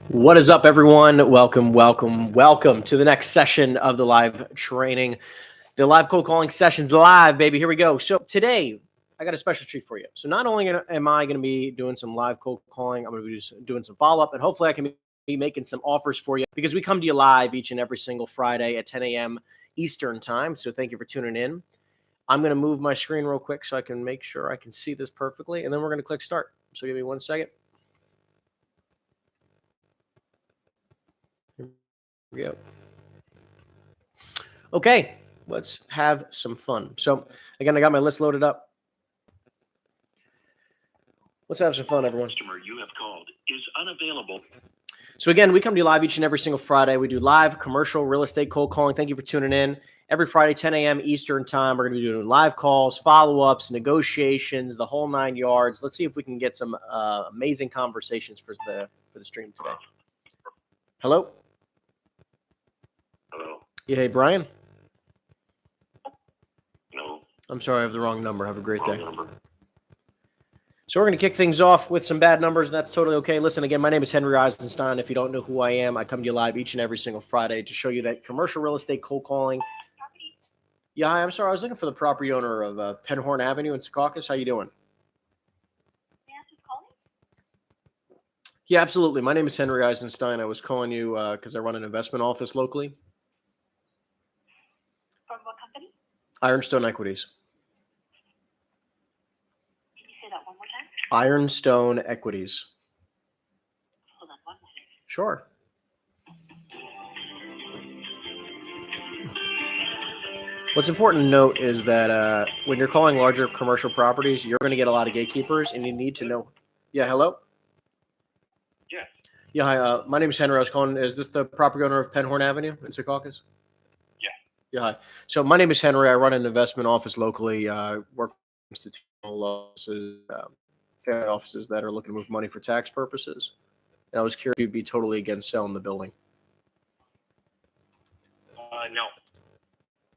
What is up, everyone? Welcome to the next session of the live training. The live cold calling session's live, baby. Here we go. So today, I got a special treat for you. So not only am I going to be doing some live cold calling, I'm going to be doing some follow-up, and hopefully I can be making some offers for you because we come to you live each and every single Friday at 10 a.m. Eastern time. So thank you for tuning in. I'm going to move my screen real quick so I can make sure I can see this perfectly, and then we're going to click start. So give me 1 second. Here we go. Okay, let's have some fun. So again, I got my list loaded up. Let's have some fun, everyone. Customer you have called is unavailable. So again, we come to you live each and every single Friday. We do live commercial real estate cold calling. Thank you for tuning in. Every Friday, 10 a.m. Eastern time, we're going to be doing live calls, follow-ups, negotiations, the whole 9 yards. Let's see if we can get some amazing conversations for the stream today. Hello? Hello. Yeah, hey, Brian? No. I'm sorry, I have the wrong number. Have a great Wrong day. number. So we're going to kick things off with some bad numbers, and that's totally okay. Listen, again, my name is Henry Eisenstein. If you don't know who I am, I come to you live each and every single Friday to show you that commercial real estate cold calling. Yeah, hi, I'm sorry. I was looking for the property owner of Penhorn Avenue in Secaucus. How you doing? Yeah, absolutely. My name is Henry Eisenstein. I was calling you because I run an investment office locally. From what company? Ironstone Equities. Can you say that one more time? Ironstone Equities. Hold on one moment. Sure. What's important to note is that when you're calling larger commercial properties, you're going to get a lot of gatekeepers, and you need to know. Yeah, hello? Yeah. Yeah, hi. My name is Henry. I was calling. Is this the property owner of Penhorn Avenue in Secaucus? Yeah. Yeah, hi. So my name is Henry. I run an investment office locally. Work with institutional offices, family offices that are looking to move money for tax purposes. And I was curious if you'd be totally against selling the building. No.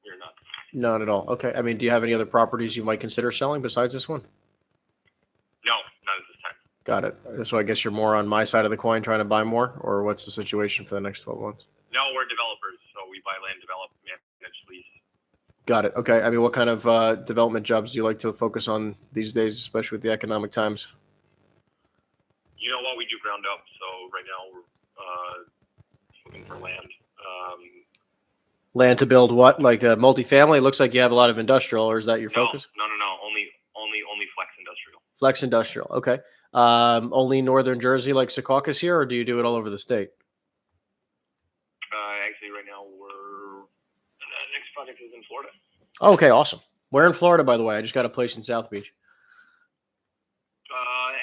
You're not. Not at all. Okay. I mean, do you have any other properties you might consider selling besides this one? No, not at this time. Got it. So I guess you're more on my side of the coin trying to buy more, or what's the situation for the next 12 months? No, we're developers, so we buy land, develop, manage, lease. Got it. Okay. I mean, what kind of development jobs do you like to focus on these days, especially with the economic times? You know what? We do ground up, so right now we're looking for land. Land to build what? Like a multifamily? It looks like you have a lot of industrial, or is that your focus? No. Only flex industrial. Flex industrial. Okay. Only Northern Jersey, like Secaucus here, or do you do it all over the state? Actually, right now we're the next project is in Florida. Okay, awesome. Where in Florida, by the way? I just got a place in South Beach.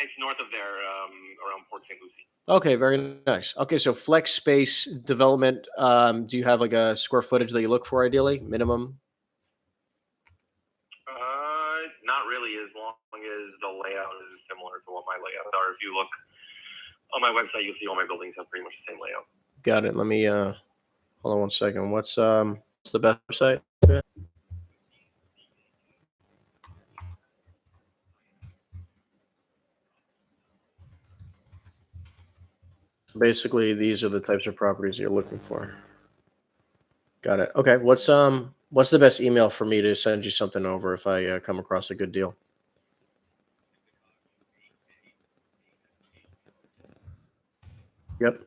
It's north of there, around Port St. Lucie. Okay, very nice. Okay, so flex space development. Do you have like a square footage that you look for ideally, minimum? Not really, as long as the layout is similar to what my layouts are. If you look on my website, you'll see all my buildings have pretty much the same layout. Got it. Let me hold on 1 second. What's the best website? Basically, these are the types of properties you're looking for. Got it. Okay. What's the best email for me to send you something over if I come across a good deal? Yep.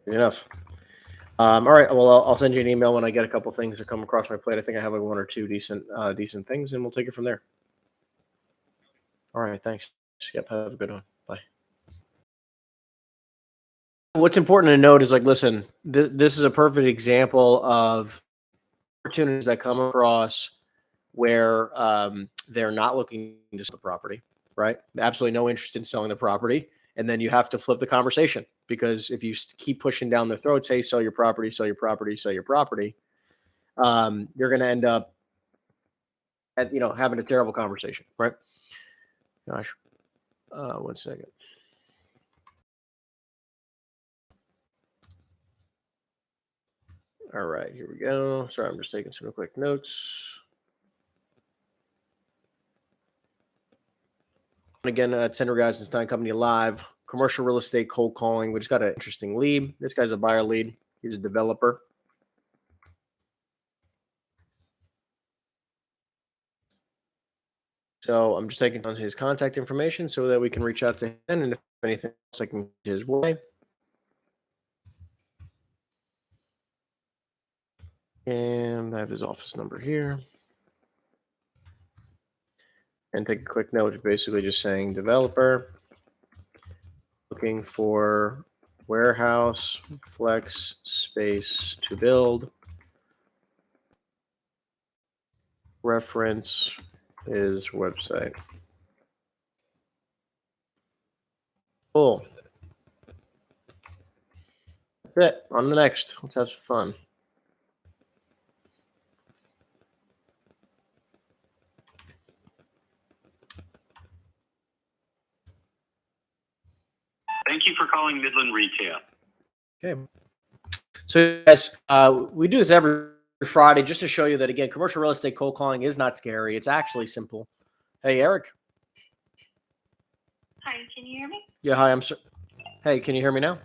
Good enough. All right. Well, I'll send you an email when I get a couple things that come across my plate. I think I have like one or two decent things, and we'll take it from there. All right. Thanks. Yep. Have a good one. Bye. What's important to note is, like, listen, this is a perfect example of opportunities that come across where they're not looking to sell the property, right? Absolutely no interest in selling the property. And then you have to flip the conversation, because if you keep pushing down their throats, hey, sell your property, sell your property, sell your property, you're going to end up having a terrible conversation, right? Gosh, 1 second. All right, here we go. Sorry, I'm just taking some quick notes. Again, Tender Eisenstein Company Live, commercial real estate cold calling. We just got an interesting lead. This guy's a buyer lead. He's a developer. So I'm just taking down his contact information so that we can reach out to him, and if anything else I can get his way. And I have his office number here. And take a quick note, basically just saying developer looking for warehouse flex space to build. Reference his website. Cool. That's it. On the next. Let's have some fun. Thank you for calling Midland Retail. Okay. So, guys, we do this every Friday just to show you that, again, commercial real estate cold calling is not scary. It's actually simple. Hey, Eric. Hi, can you hear me? Yeah, hi. Hey, can you hear me now?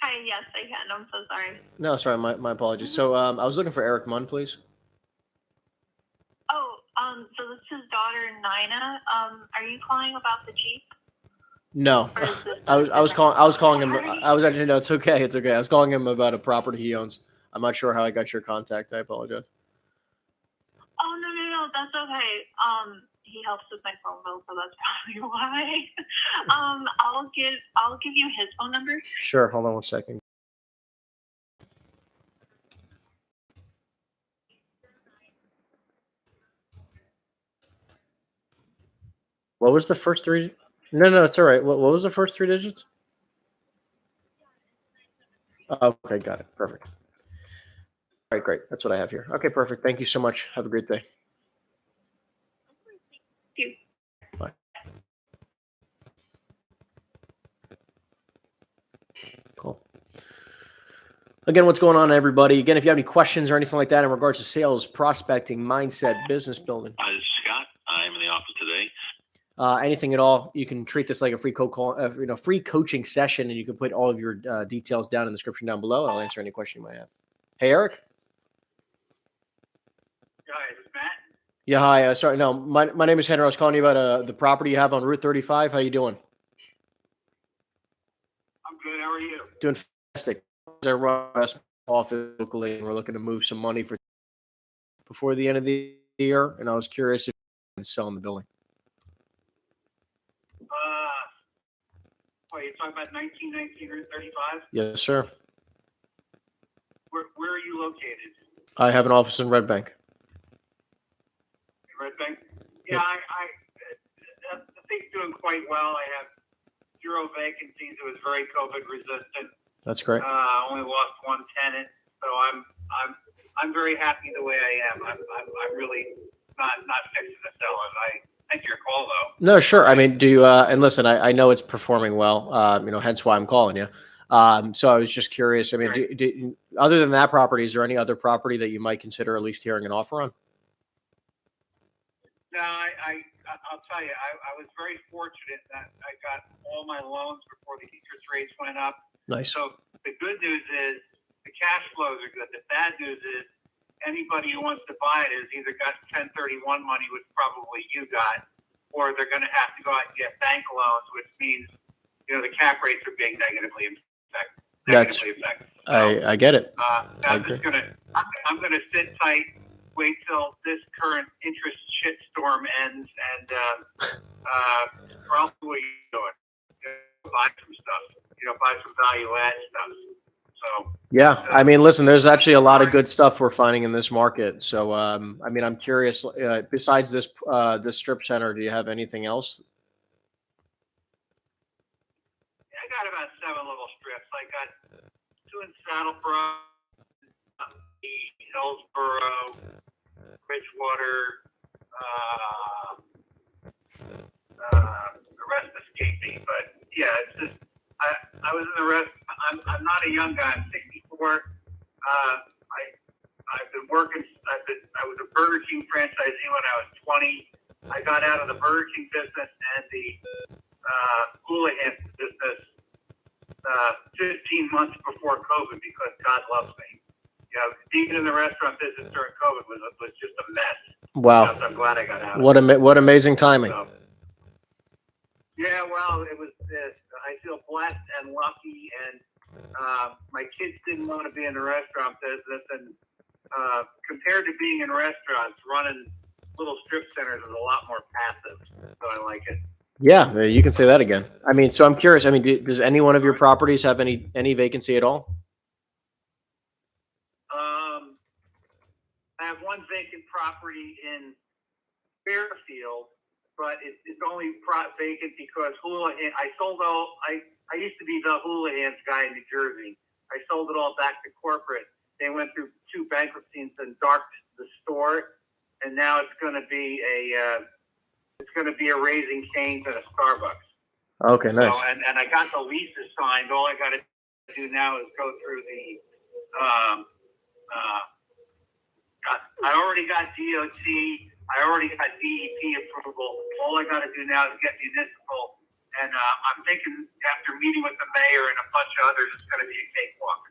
Hi, yes, I can. I'm so sorry. No, sorry. My apologies. So, I was looking for Eric Munn, please. Oh, so this is daughter Nina. Are you calling about the Jeep? No, Or is this I was calling him. property? I was actually, no, it's okay. It's okay. I was calling him about a property he owns. I'm not sure how I got your contact. I apologize. Oh, no, that's okay. He helps with my phone bill, so that's probably why. I'll give you his phone number. Sure. Hold on one second. What was the first three? No, it's all right. What was the first three digits? Okay, got it. Perfect. All right, great. That's what I have here. Okay, perfect. Thank you so much. Have a great day. Thank you. Bye. Cool. Again, what's going on, everybody? Again, if you have any questions or anything like that in regards to sales, prospecting, mindset, business building, Hi, this is Scott. I'm in the office today. anything at all, you can treat this like a free free coaching session, and you can put all of your details down in the description down below. I'll answer any question you might have. Hey, Eric. Hi, this is Matt. Yeah, hi. Sorry, no, my name is Henry. I was calling you about the property you have on Route 35. How you doing? I'm good. How are you? Doing fantastic. I run our office locally, and we're looking to move some money before the end of the year. And I was curious if you can sell in the building. Wait, you're talking about 1919 Route 35? Yes, sir. Where are you located? I have an office in Red Bank. Red Bank? Yeah, the thing's doing quite well. I have 0 vacancies. It was very COVID resistant. That's great. Only lost one tenant, so I'm very happy the way I am. I'm really not fixing to sell it. Thank your call though. No, sure. I mean, do you? And listen, I know it's performing well. Hence why I'm calling you. So I was just curious. I mean, Right. other than that property, is there any other property that you might consider at least hearing an offer on? No, I'll tell you, I was very fortunate that I got all my loans before the interest rates went up. Nice. So the good news is the cash flows are good. The bad news is anybody who wants to buy it has either got 1031 money, which probably you got, or they're going to have to go out and get bank loans, which means, the cap rates are being negatively affected. So, I get it. I'm going to sit tight, wait till this current interest shitstorm ends, and probably what you're doing, buy some stuff, buy some value add stuff. So Yeah, I mean, listen, there's actually a lot of good stuff we're finding in this market. So, I mean, I'm curious. Besides this strip center, do you have anything else? I got about 7 little strips. I got 2 in Saddleboro, Hillsboro, Bridgewater. The rest escaped me, but yeah, it's just I was in the rest. I'm not a young guy. I'm 64. I've been working. I was a Burger King franchisee when I was 20. I got out of the Burger King business and the houlihan business 15 months before COVID because God loves me. You know, being in the restaurant business during COVID was just a mess. Wow. So I'm glad I got out. What amazing timing. So, yeah, well, it was. I feel blessed and lucky, and my kids didn't want to be in the restaurant business, and compared to being in restaurants, running little strip centers is a lot more passive. So I like it. Yeah, you can say that again. I mean, so I'm curious. I mean, does any one of your properties have any vacancy at all? I have one vacant property in Fairfield, but it's only vacant because I used to be the Houlihan's guy in New Jersey. I sold it all back to corporate. They went through 2 bankruptcies and darked the store, and now it's going to be a Raising Cane's and a Starbucks. Okay, nice. So, and I got the leases signed. All I got to do now is go through the. I already got DOT. I already got DEP approval. All I got to do now is get municipal. And I'm thinking after meeting with the mayor and a bunch of others, it's going to be a cakewalk.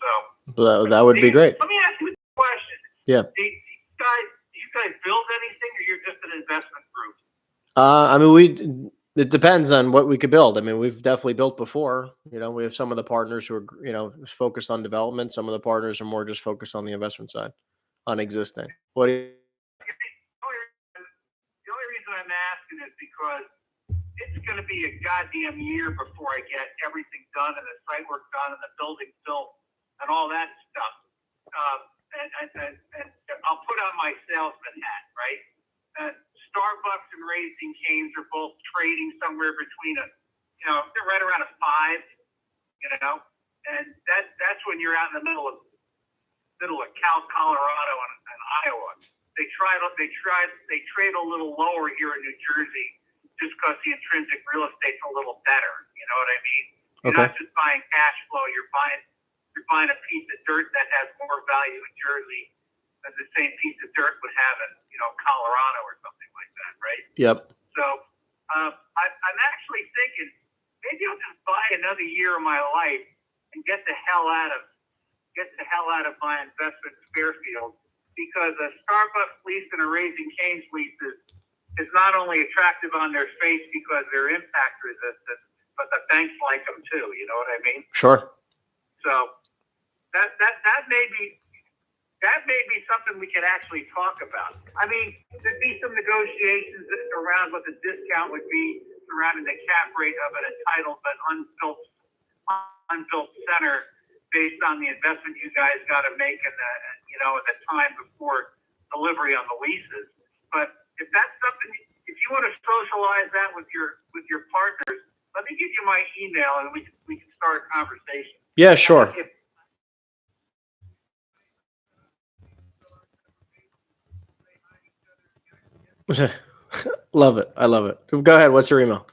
So that would be great. Let me ask you a question. Yeah. Do you guys build anything, or you're just an investment group? I mean, it depends on what we could build. I mean, we've definitely built before. You know, we have some of the partners who are, focused on development. Some of the partners are more just focused on the investment side, on existing. What do you? The only reason I'm asking is because it's going to be a goddamn year before I get everything done and the site work done and the building built and all that stuff. And I'll put on my salesman hat, right? Starbucks and Raising Cane's are both trading somewhere between they're right around a 5, and that's when you're out in the middle of Colorado and Iowa. They trade a little lower here in New Jersey just because the intrinsic real estate's a little better. You know what I mean? You're not just buying cash flow. You're buying a piece of dirt that has more value in Jersey than the same piece of dirt would have in Colorado or something like that, right? Yep. So I'm actually thinking maybe I'll just buy another year of my life and get the hell out of my investment in Fairfield, because a Starbucks lease and a Raising Cane's lease is not only attractive on their face because they're impact resistant, but the banks like them too. You know what I mean? Sure. So that may be something we could actually talk about. I mean, there'd be some negotiations around what the discount would be surrounding the cap rate of an entitled but unbuilt center based on the investment you guys got to make at the time before delivery on the leases. But if that's something, if you want to socialize that with your partners, let me give you my email and we can start a conversation. Yeah, sure. Love it. I love it. Go ahead. What's your email?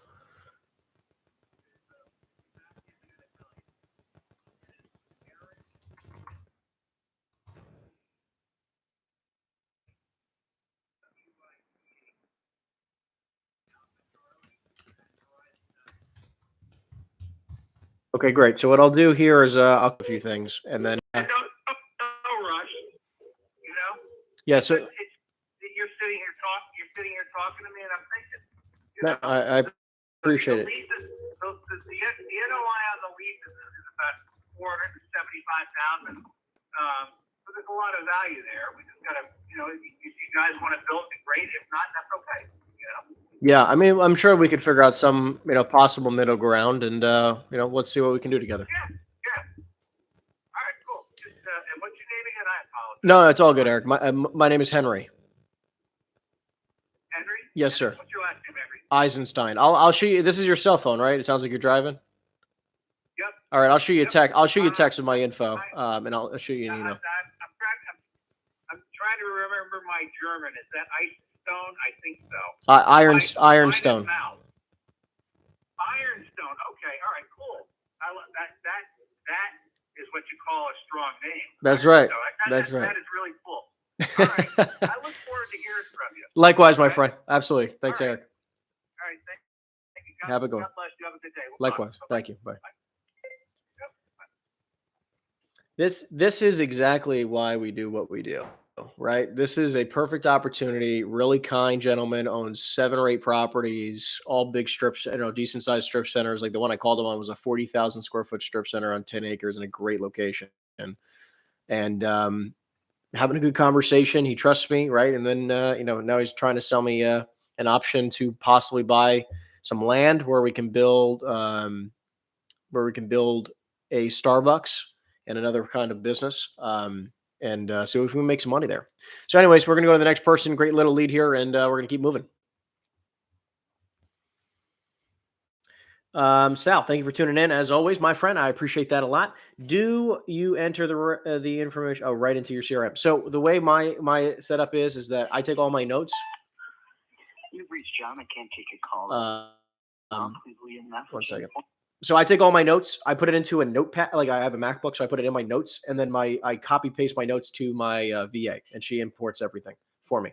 Okay, great. So what I'll do here is I'll do a few things, and then No rush. Yeah. So you're sitting here talking to me, and I'm thinking. I appreciate it. The NOI on the leases is about $475,000. So there's a lot of value there. We just gotta, if you guys want to build it, great. If not, that's okay. Yeah, I mean, I'm sure we could figure out some, possible middle ground, and let's see what we can do together. Yeah. All right, cool. And what's your name again? I apologize. No, it's all good, Eric. My name is Henry. Henry? Yes, sir. What's your last name, Henry? Eisenstein. I'll shoot you. This is your cell phone, right? It sounds like you're driving. Yep. All right, I'll shoot you a text. I'll shoot you a text with my info, and I'll shoot you an email. I'm trying to remember my German. Is that Eisenstone? I think so. Ironstone. Ironstone. Okay. All right. Cool. That is what you call a strong name. That's right. That's right. That is really cool. All right. I look forward to hearing from you. Likewise, my friend. Absolutely. Thanks, All right. Eric. All right. Thank you. Have a good one. God bless you. Have a good day. We'll talk. Likewise. Bye-bye. Thank you. Bye. This is exactly why we do what we do, right? This is a perfect opportunity. Really kind gentleman, owns 7 or 8 properties, all big strips, decent sized strip centers. Like the one I called him on was a 40,000 square foot strip center on 10 acres in a great location. And having a good conversation. He trusts me, right? And then now he's trying to sell me an option to possibly buy some land where we can build a Starbucks and another kind of business, and see if we can make some money there. So, anyways, we're going to go to the next person. Great little lead here, and we're going to keep moving. Sal, thank you for tuning in. As always, my friend, I appreciate that a lot. Do you enter the information right into your CRM? So the way my setup is that I take all my notes. You've reached John. I can't take your call. Please leave a message. 1 second. So I take all my notes, I put it into a notepad. Like I have a MacBook, so I put it in my notes, and then I copy paste my notes to my VA, and she imports everything for me.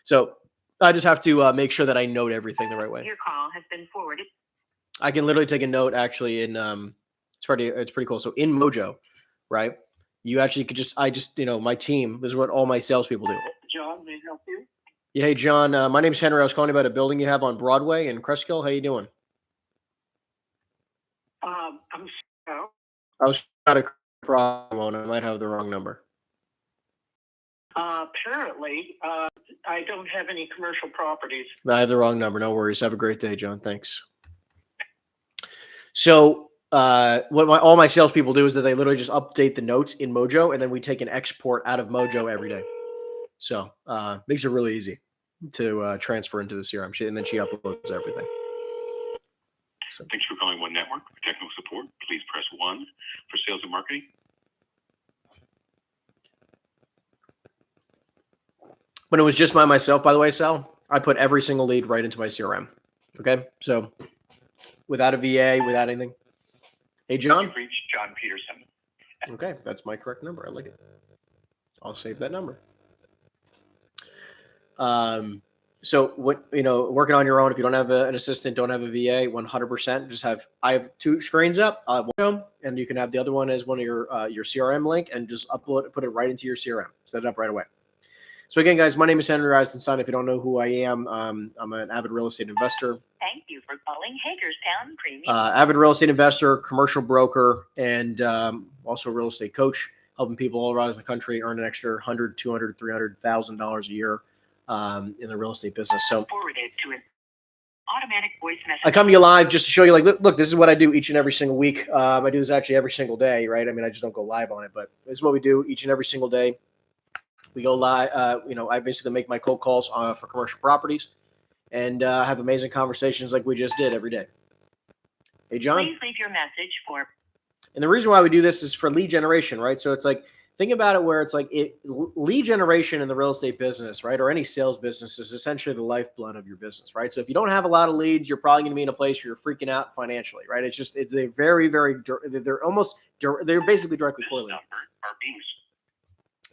So I just have to make sure that I note everything the right way. Your call has been forwarded. I can literally take a note actually in it's pretty cool. So in Mojo, right? You actually could my team, this is what all my salespeople do. John, may I help you? Yeah, hey John, my name's Henry. I was calling you about a building you have on Broadway in Cresskill. How you doing? I'm so. I was got a problem. I might have the wrong number. Apparently, I don't have any commercial properties. I have the wrong number. No worries. Have a great day, John. Thanks. So what all my salespeople do is that they literally just update the notes in Mojo, and then we take an export out of Mojo every day. So makes it really easy to transfer into the CRM. And then she uploads everything. So. Thanks for calling One Network. For technical support, please press 1. For sales and marketing. When it was just myself, by the way, Sal, I put every single lead right into my CRM. Okay, so without a VA, without anything. Hey, John. You've reached John Peterson. Okay, that's my correct number. I like it. I'll save that number. So what, working on your own, if you don't have an assistant, don't have a VA, 100%, I have 2 screens up, one, and you can have the other one as one of your CRM link, and just put it right into your CRM, set it up right away. So again, guys, my name is Henry Eisenstein. If you don't know who I am, I'm an avid real estate investor. Thank you for calling Hagerstown Premium. Avid real estate investor, commercial broker, and also a real estate coach, helping people all around the country earn an extra $100,000, $200,000, $300,000 a year in the real estate business. So Forwarded to an automatic voice message. I come to you live just to show you, look, this is what I do each and every single week. I do this actually every single day, right? I mean, I just don't go live on it, but this is what we do each and every single day. We go live. I basically make my cold calls for commercial properties, and have amazing conversations like we just did every day. Hey, John. Please leave your message for. And the reason why we do this is for lead generation, right? So it's like, think about it where it's like lead generation in the real estate business, right? Or any sales business is essentially the lifeblood of your business, right? So if you don't have a lot of leads, you're probably going to be in a place where you're freaking out financially, right? They're very, very, they're basically directly correlated.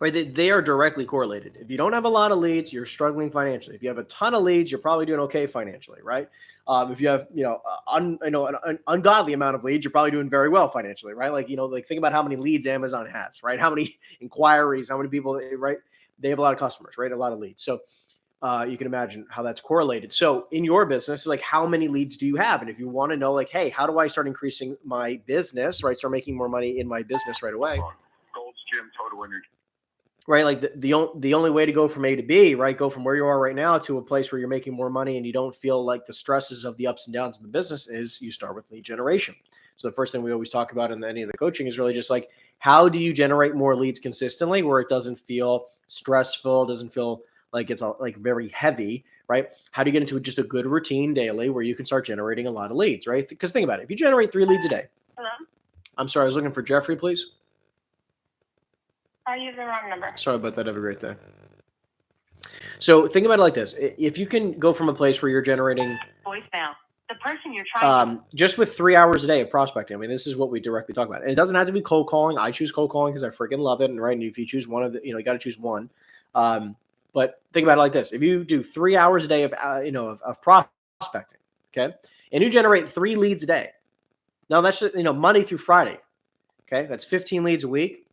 Right, they are directly correlated. If you don't have a lot of leads, you're struggling financially. If you have a ton of leads, you're probably doing okay financially, right? If you have, an ungodly amount of leads, you're probably doing very well financially, right? Like think about how many leads Amazon has, right? How many inquiries, how many people, right? They have a lot of customers, right? A lot of leads. So you can imagine how that's correlated. So in your business, like how many leads do you have? And if you want to know, like, hey, how do I start increasing my business, right? Start making more money in my business right away. Gold's Gym Total Energy. Right, like the only way to go from A to B, right? Go from where you are right now to a place where you're making more money and you don't feel like the stresses of the ups and downs of the business is you start with lead generation. So the first thing we always talk about in any of the coaching is really just like, how do you generate more leads consistently where it doesn't feel stressful, doesn't feel like it's like very heavy, right? How do you get into just a good routine daily where you can start generating a lot of leads, right? Because think about it. If you generate 3 leads a day. Hello? I'm sorry, I was looking for Jeffrey, please. I used the wrong number. Sorry about that. Have a great day. So think about it like this. If you can go from a place where you're generating Voicemail. The person you're trying just with 3 hours a day of prospecting. I mean, this is what we directly talk about. And it doesn't have to be cold calling. I choose cold calling because I freaking love it. And right, and if you choose one of the, you got to choose one. But think about it like this. If you do 3 hours a day of, of prospecting, okay, and you generate 3 leads a day, now that's, Monday through Friday, okay, that's 15 leads a week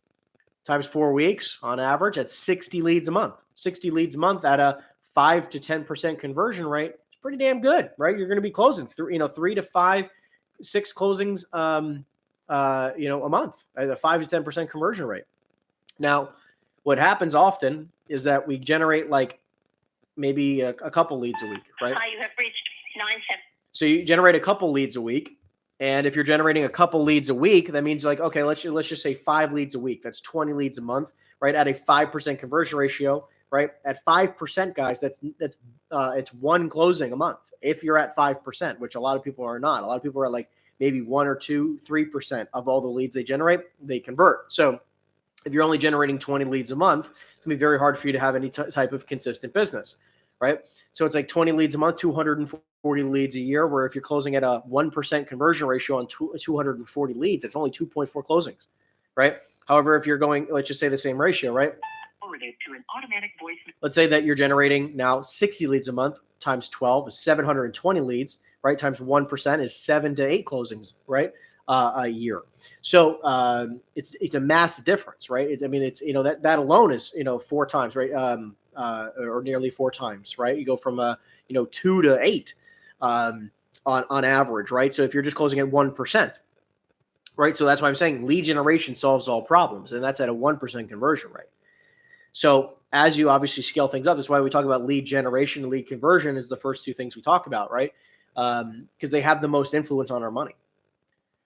times 4 weeks on average. That's 60 leads a month. 60 leads a month at a 5 to 10% conversion rate. It's pretty damn good, right? You're going to be closing 3 to 5, 6 closings, a month at a 5 to 10% conversion rate. Now, what happens often is that we generate like maybe a couple leads a week, right? Hi, you have reached 97. So you generate a couple leads a week. And if you're generating a couple leads a week, that means like, okay, let's just say 5 leads a week. That's 20 leads a month, right? At a 5% conversion ratio, right? At 5%, guys, that's it's 1 closing a month. If you're at 5%, which a lot of people are not. A lot of people are like maybe 1 or 2, 3% of all the leads they generate, they convert. So if you're only generating 20 leads a month, it's gonna be very hard for you to have any type of consistent business, right? So it's like 20 leads a month, 240 leads a year, where if you're closing at a 1% conversion ratio on 240 leads, it's only 2.4 closings, right? However, if you're going, let's just say the same ratio, right? Forwarded to an automatic voice. Let's say that you're generating now 60 leads a month times 12 is 720 leads, right? Times 1% is 7 to 8 closings, right? A year. So it's a massive difference, right? It's that alone is 4 times, right? Or nearly 4 times, right? You go from 2 to 8 on average, right? So if you're just closing at 1%, right? So that's why I'm saying lead generation solves all problems, and that's at a 1% conversion rate. So as you obviously scale things up, that's why we talk about lead generation and lead conversion is the first 2 things we talk about, right? Because they have the most influence on our money.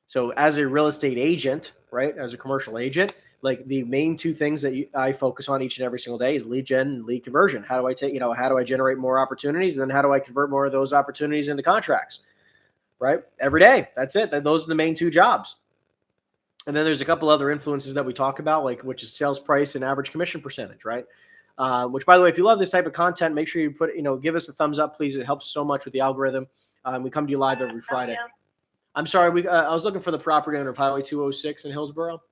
So as a real estate agent, right, as a commercial agent, like the main 2 things that I focus on each and every single day is lead gen and lead conversion. How do I generate more opportunities? And then how do I convert more of those opportunities into contracts, right? Every day. That's it. Those are the main 2 jobs. And then there's a couple other influences that we talk about, like which is sales price and average commission percentage, right? Which, by the way, if you love this type of content, make sure you give us a thumbs up, please. It helps so much with the algorithm. We come to you live every Friday. I'm sorry, I was looking for the property owner of Highway 206 in Hillsborough.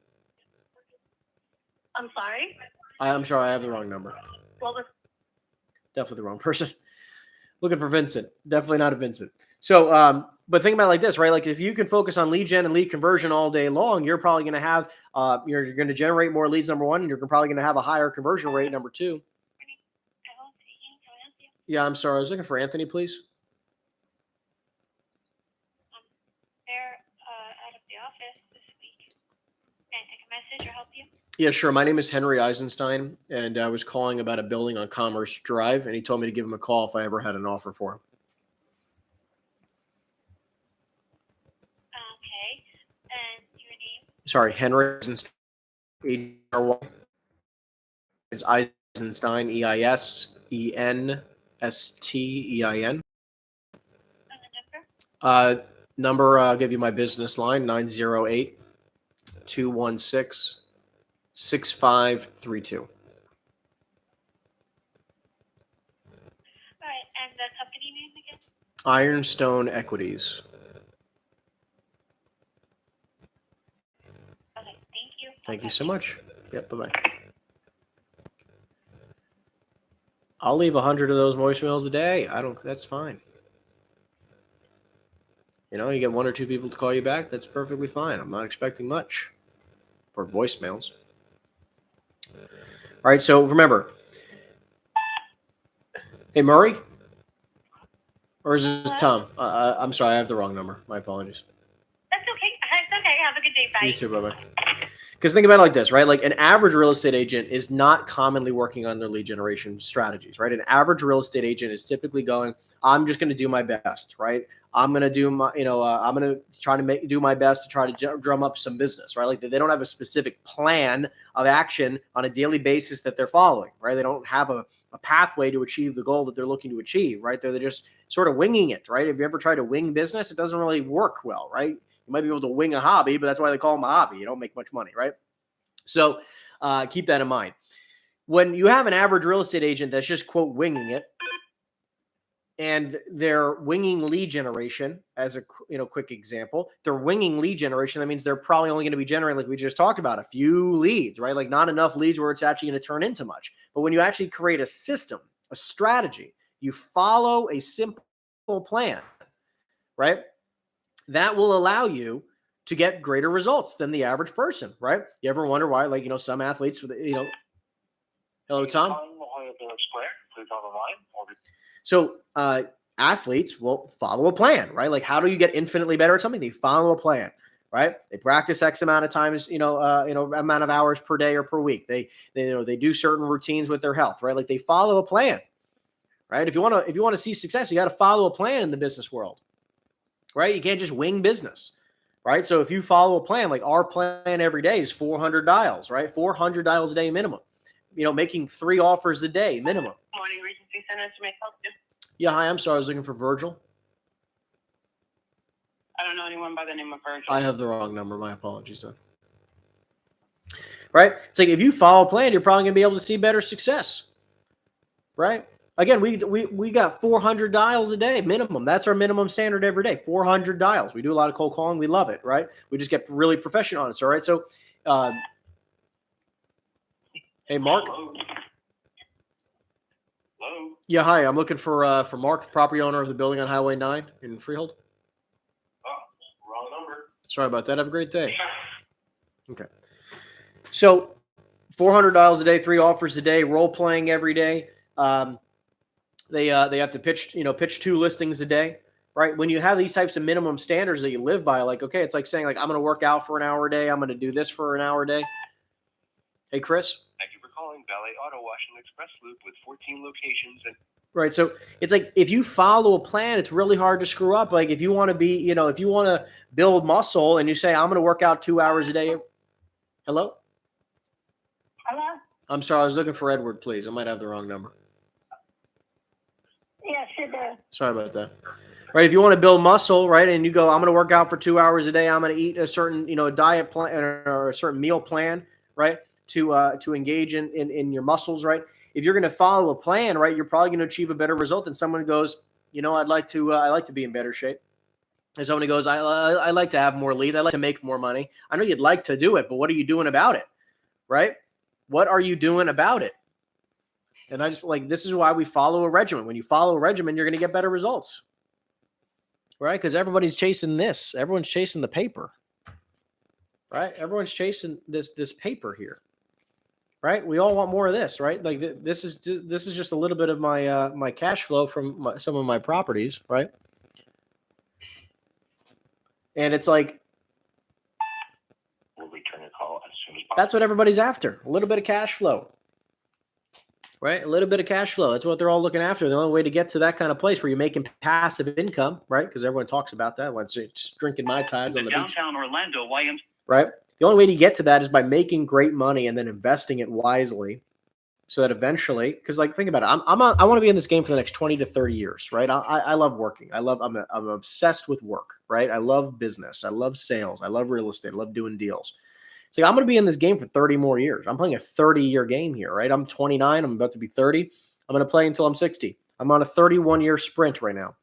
I'm sorry? I'm sorry, I have the wrong number. What was? Definitely the wrong person. Looking for Vincent. Definitely not a Vincent. So, but think about it like this, right? Like if you can focus on lead gen and lead conversion all day long, you're probably going to have, you're going to generate more leads, number 1, and you're probably going to have a higher conversion rate, number 2. Yeah, I'm sorry. I was looking for Anthony, please. They're out of the office this week. Can I take a message or help you? Yeah, sure. My name is Henry Eisenstein, and I was calling about a building on Commerce Drive, and he told me to give him a call if I ever had an offer for him. Okay. And your name? Sorry, Henry Eisenstein. Is Eisenstein, Eisenstein. And the number? Number, I'll give you my business line, 908-216-6532. All right. And the company name again? Ironstone Equities. Okay. Thank you. Thank you so much. Yep, bye-bye. I'll leave 100 of those voicemails a day. That's fine. You get 1 or 2 people to call you back. That's perfectly fine. I'm not expecting much for voicemails. All right. So remember, hey, Murray, or is this Tom? I'm sorry. I have the wrong number. My apologies. That's okay. It's okay. Have a good day. Bye. You too. Bye-bye. Because think about it like this, right? Like an average real estate agent is not commonly working on their lead generation strategies, right? An average real estate agent is typically going, I'm just going to do my best, right? I'm going to do my, I'm going to try to do my best to try to drum up some business, right? Like they don't have a specific plan of action on a daily basis that they're following, right? They don't have a pathway to achieve the goal that they're looking to achieve, right? They're just sort of winging it, right? If you ever try to wing business, it doesn't really work well, right? You might be able to wing a hobby, but that's why they call them a hobby. You don't make much money, right? So keep that in mind. When you have an average real estate agent that's just, quote, winging it, and they're winging lead generation as a quick example. They're winging lead generation. That means they're probably only going to be generating, like we just talked about, a few leads, right? Like not enough leads where it's actually going to turn into much. But when you actually create a system, a strategy, you follow a simple plan, right? That will allow you to get greater results than the average person, right? You ever wonder why, like, some athletes for the, hello, Tom. So athletes will follow a plan, right? Like, how do you get infinitely better at something? They follow a plan, right? They practice X amount of times, amount of hours per day or per week. They do certain routines with their health, right? Like they follow a plan, right? If you want to see success, you got to follow a plan in the business world, right? You can't just wing business, right? So if you follow a plan, like our plan every day is 400 dials, right? 400 dials a day minimum. Making 3 offers a day minimum. Morning Regency Center to make help you. Yeah, hi. I'm sorry. I was looking for Virgil. I don't know anyone by the name of Virgil. I have the wrong number. My apologies, then. Right? It's like if you follow a plan, you're probably going to be able to see better success. Right? Again, we got 400 dials a day minimum. That's our minimum standard every day. 400 dials. We do a lot of cold calling. We love it. Right? We just get really professional on it. All right. So, hey, Mark. Hello. Hello. Yeah, hi. I'm looking for Mark, property owner of the building on Highway 9 in Freehold. Oh, wrong number. Sorry about that. Have a great day. Okay. So 400 dials a day, 3 offers a day, role playing every day. They have to pitch 2 listings a day, right? When you have these types of minimum standards that you live by, like, okay, it's like saying, like, I'm going to work out for an hour a day. I'm going to do this for an hour a day. Hey, Chris. Thank you for calling Valet Auto Wash and Express Loop with 14 locations. Right. So it's like if you follow a plan, it's really hard to screw up. Like if you want to be, if you want to build muscle and you say, I'm going to work out 2 hours a day. Hello? Hello? I'm sorry. I was looking for Edward, please. I might have the wrong number. Yes, it does. Sorry about that. Right. If you want to build muscle, right, and you go, I'm going to work out for 2 hours a day. I'm going to eat a certain, diet plan or a certain meal plan, right, to engage in your muscles, right? If you're going to follow a plan, right, you're probably going to achieve a better result than someone who goes, I'd like to be in better shape. And someone who goes, I like to have more leads. I like to make more money. I know you'd like to do it, but what are you doing about it? Right? What are you doing about it? And I just this is why we follow a regimen. When you follow a regimen, you're going to get better results. Right? Because everybody's chasing this. Everyone's chasing the paper. Right? Everyone's chasing this paper here. Right? We all want more of this, right? Like this is just a little bit of my my cash flow from some of my properties, right? And it's like We'll return your call as soon as possible. that's what everybody's after. A little bit of cash flow. Right? A little bit of cash flow. That's what they're all looking after. The only way to get to that kind of place where you're making passive income, right? Because everyone talks about that. Once you're just drinking Mai Tais on the beach. Downtown Orlando YMCA. Right? The only way to get to that is by making great money and then investing it wisely so that eventually, because think about it, I want to be in this game for the next 20 to 30 years, right? I love working. I'm obsessed with work, right? I love business. I love sales. I love real estate. I love doing deals. It's like I'm going to be in this game for 30 more years. I'm playing a 30-year game here, right? I'm 29. I'm about to be 30. I'm going to play until I'm 60. I'm on a 31-year sprint right now,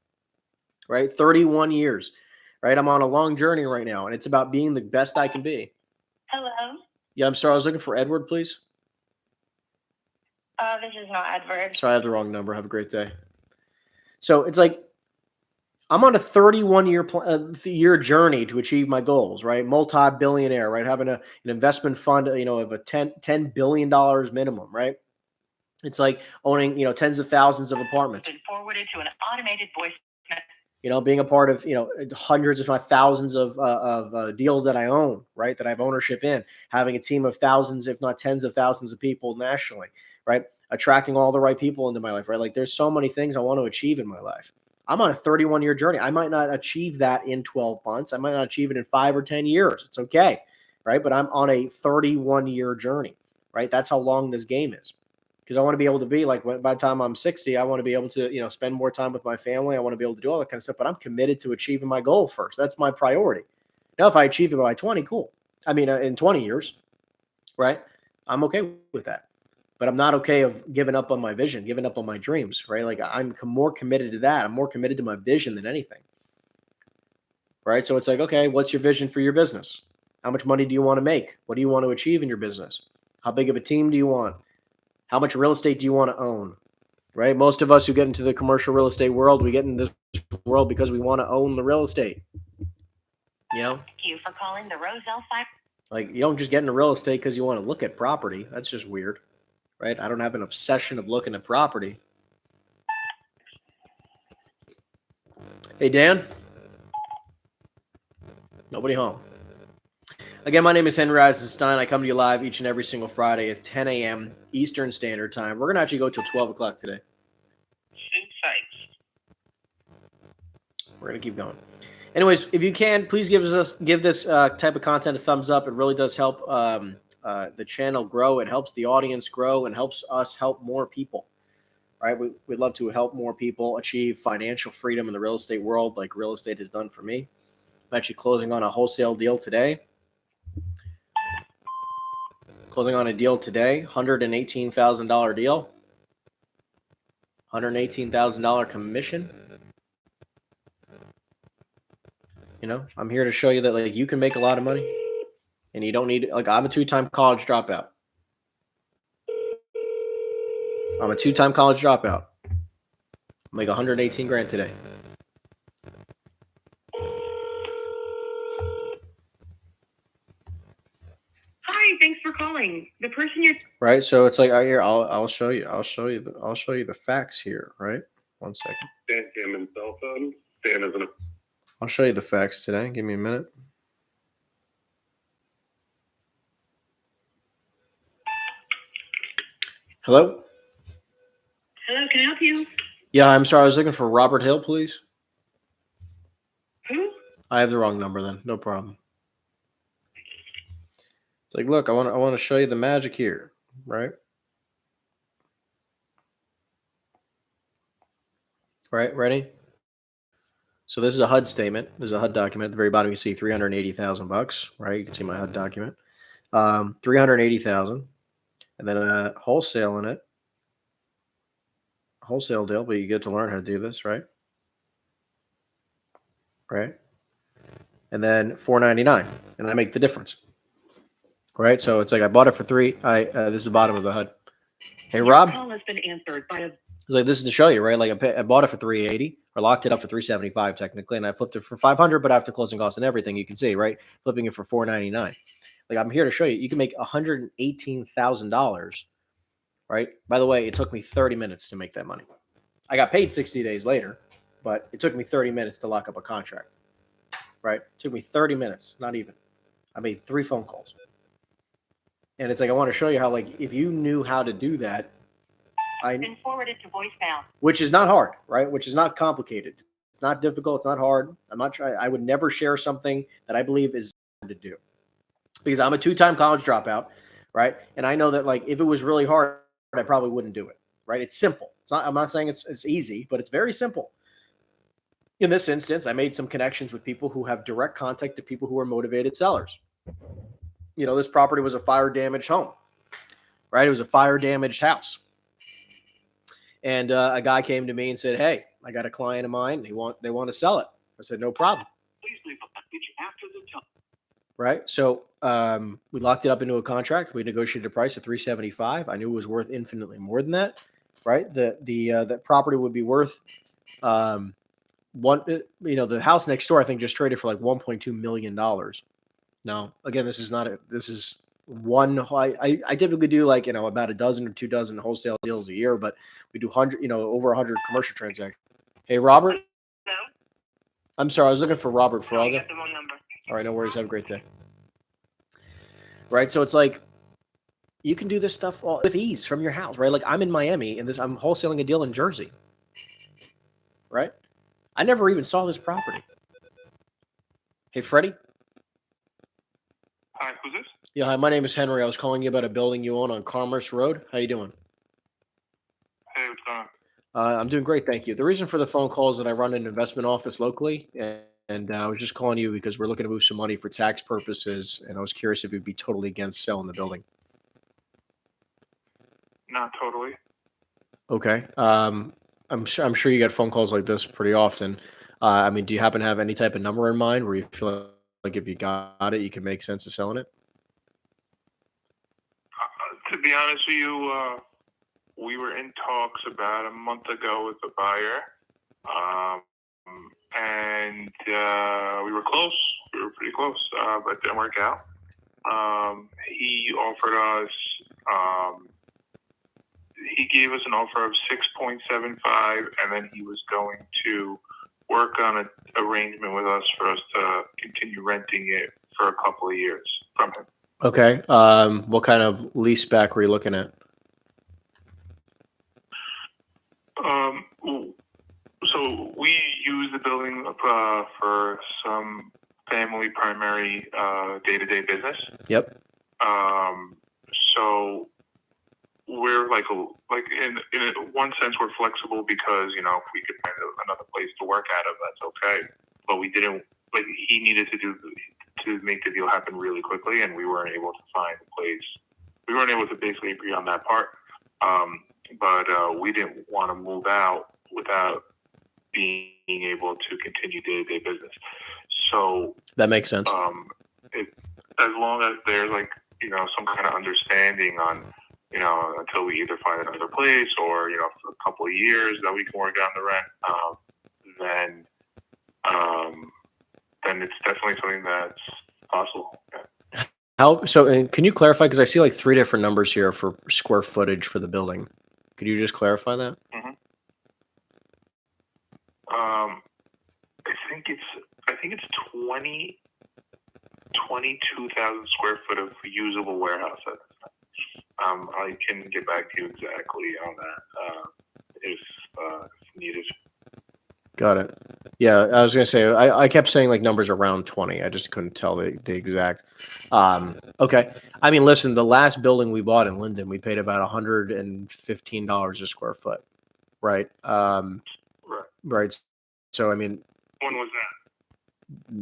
right? 31 years, right? I'm on a long journey right now, and it's about being the best I can be. Hello? Yeah, I'm sorry. I was looking for Edward, please. This is not Edward. Sorry, I have the wrong number. Have a great day. So it's like I'm on a 31-year journey to achieve my goals, right? Multi-billionaire, right? Having an investment fund, of a $10 billion minimum, right? It's like owning, tens of thousands of apartments. Been forwarded to an automated voice. Being a part of, hundreds, if not thousands of deals that I own, right? That I have ownership in, having a team of thousands, if not tens of thousands of people nationally, right? Attracting all the right people into my life, right? Like there's so many things I want to achieve in my life. I'm on a 31-year journey. I might not achieve that in 12 months. I might not achieve it in 5 or 10 years. It's okay, right? But I'm on a 31-year journey, right? That's how long this game is. Because I want to be able to be like, by the time I'm 60, I want to be able to, spend more time with my family. I want to be able to do all that kind of stuff. But I'm committed to achieving my goal first. That's my priority. Now, if I achieve it by 20, cool. I mean, in 20 years, right? I'm okay with that. but I'm not okay of giving up on my vision, giving up on my dreams, right? Like I'm more committed to that. I'm more committed to my vision than anything, right? So it's like, okay, what's your vision for your business? How much money do you want to make? What do you want to achieve in your business? How big of a team do you want? How much real estate do you want to own? Right? Most of us who get into the commercial real estate world, we get in this world because we want to own the real estate. You know? Thank you for calling the Roselle 5. Like you don't just get into real estate because you want to look at property. That's just weird. Right? I don't have an obsession of looking at property. Hey, Dan? Nobody home. Again, my name is Henry Eisenstein. I come to you live each and every single Friday at 10 a.m. Eastern Standard Time. We're going to actually go till 12 o'clock today. We're going to keep going. Anyways, if you can, please give this type of content a thumbs up. It really does help the channel grow. It helps the audience grow and helps us help more people. Right? We'd love to help more people achieve financial freedom in the real estate world like real estate has done for me. I'm actually closing on a wholesale deal today. Closing on a deal today, $118,000 deal, $118,000 commission. You know, I'm here to show you that like you can make a lot of money, and you don't need like I'm a two-time college dropout. I'm a two-time college dropout. I make 118 grand today. Hi, thanks for calling. The person you're Right, so it's like here. I'll show you. I'll show you the facts here. Right, 1 second. Dan Cameron cell phone. Dan is I'll show you the facts today. Give me a minute. Hello? Hello, can I help you? Yeah, I'm sorry. I was looking for Robert Hill, please. Who? I have the wrong number then. No problem. It's like, look, I want to show you the magic here, right? Right, ready? So this is a HUD statement. There's a HUD document at the very bottom. You see $380,000, right? You can see my HUD document. 380,000, and then a wholesale in it. Wholesale deal, but you get to learn how to do this, right? Right, and then $499, and I make the difference. Right, so it's like I bought it for this is the bottom of the HUD. Hey, Rob. Call has been answered by a. It's like this is to show you, right? Like I bought it for 380, or locked it up for 375 technically, and I flipped it for 500. But after closing costs and everything, you can see, right? Flipping it for 499. Like I'm here to show you, you can make $118,000, right? By the way, it took me 30 minutes to make that money. I got paid 60 days later, but it took me 30 minutes to lock up a contract, right? It took me 30 minutes, not even. I made 3 phone calls. And it's like I want to show you how, like, if you knew how to do that, Been forwarded to voicemail. which is not hard, right? Which is not complicated. It's not difficult. It's not hard. I'm not trying. I would never share something that I believe is hard to do because I'm a 2-time college dropout, right? And I know that like if it was really hard, I probably wouldn't do it, right? It's simple. It's not. I'm not saying it's easy, but it's very simple. In this instance, I made some connections with people who have direct contact to people who are motivated sellers. You know, this property was a fire damaged home, right? It was a fire damaged house. And a guy came to me and said, "Hey, I got a client of mine. They want to sell it." I said, "No problem." Please leave a message after the tone. Right. So we locked it up into a contract. We negotiated a price of $375. I knew it was worth infinitely more than that. Right. The property would be worth the house next door, I think, just traded for like $1.2 million. Now, again, this is one. I typically do like, about a dozen or 2 dozen wholesale deals a year, but we do over 100 commercial transactions. Hey, Robert. No, I'm sorry. I was looking for Robert I Faraga. got the wrong number. All right. No worries. Have a great day. Right. So it's like you can do this stuff with ease from your house, right? Like I'm in Miami and I'm wholesaling a deal in Jersey. Right. I never even saw this property. Hey, Freddie. Hi, who's this? Yeah, hi, my name is Henry. I was calling you about a building you own on Commerce Road. How you doing? Hey, what's going on? I'm doing great, thank you. The reason for the phone call is that I run an investment office locally, and I was just calling you because we're looking to move some money for tax purposes, and I was curious if you'd be totally against selling the building. not totally. Okay. I'm sure you get phone calls like this pretty often. I mean, do you happen to have any type of number in mind where you feel like if you got it, you can make sense of selling it? To be honest with you, we were in talks about a month ago with the buyer, and we were close. We were pretty close, but it didn't work out. He offered us. He gave us an offer of 6.75, and then he was going to work on an arrangement with us for us to continue renting it for a couple of years from him. Okay. What kind of lease back were you looking at? So we use the building for some family primary day-to-day business. Yep. So we're like in one sense we're flexible because if we could find another place to work out of, that's okay. But we didn't. Like he needed to make the deal happen really quickly, and we weren't able to find a place. We weren't able to basically agree on that part. But we didn't want to move out without being able to continue day-to-day business. So that makes sense. As long as there's some kind of understanding on until we either find another place or for a couple of years that we can work on the rent, then it's definitely something that's possible. Yeah. And can you clarify, because I see like 3 different numbers here for square footage for the building. Could you just clarify that? Mm-hmm. I think it's 22,000 square foot of usable warehouse. I can get back to you exactly on that if needed. Got it. Yeah, I was gonna say I kept saying like numbers around 20. I just couldn't tell the exact. Okay. I mean, listen, the last building we bought in Linden, we paid about $115 a square foot, right? Right. So I mean, when was that?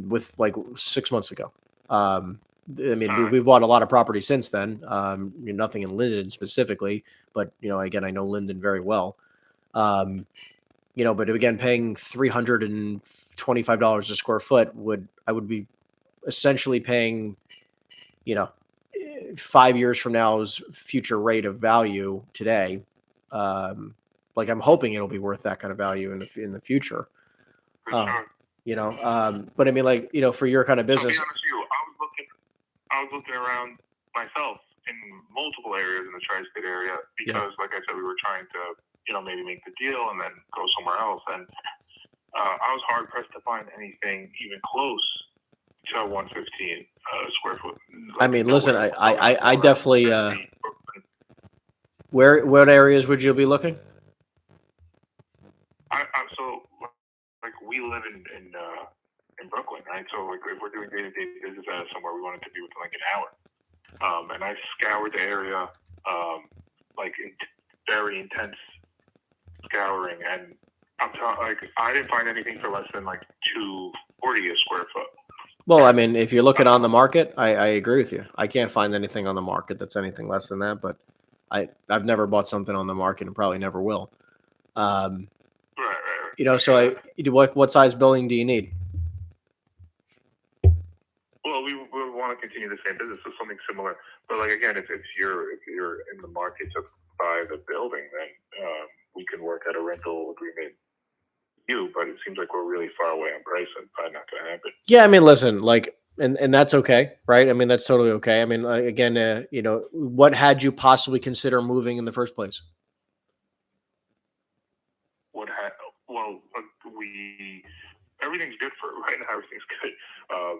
With like 6 months ago. I mean, we bought a lot of property since then. Nothing in Linden specifically, but again, I know Linden very well. But again, paying $325 a square foot I would be essentially paying, 5 years from now's future rate of value today. Like I'm hoping it'll be worth that kind of value in the future. For sure. But I mean, for your kind of business. To be honest with you, I was looking around myself in multiple areas in the tri-state area because, like I said, we were trying to, maybe make the deal and then go somewhere else. And I was hard pressed to find anything even close to 115 square foot. I mean, listen, I definitely. What areas would you be looking? So we live in Brooklyn, right? So if we're doing day-to-day business out of somewhere, we want it to be within like an hour. And I scoured the area, very intense scouring, and I didn't find anything for less than like $240 a square foot. Well, I mean, if you're looking on the market, I agree with you. I can't find anything on the market that's anything less than that, but I've never bought something on the market and probably never will. Right. So what size building do you need? Well, we want to continue the same business, so something similar. But again, if you're in the market to buy the building, then we can work out a rental agreement. But it seems like we're really far away on price, and probably not going to happen. Yeah, I mean, listen, and that's okay, right? I mean, that's totally okay. I mean, again, what had you possibly consider moving in the first place? Everything's good for right now. Everything's good,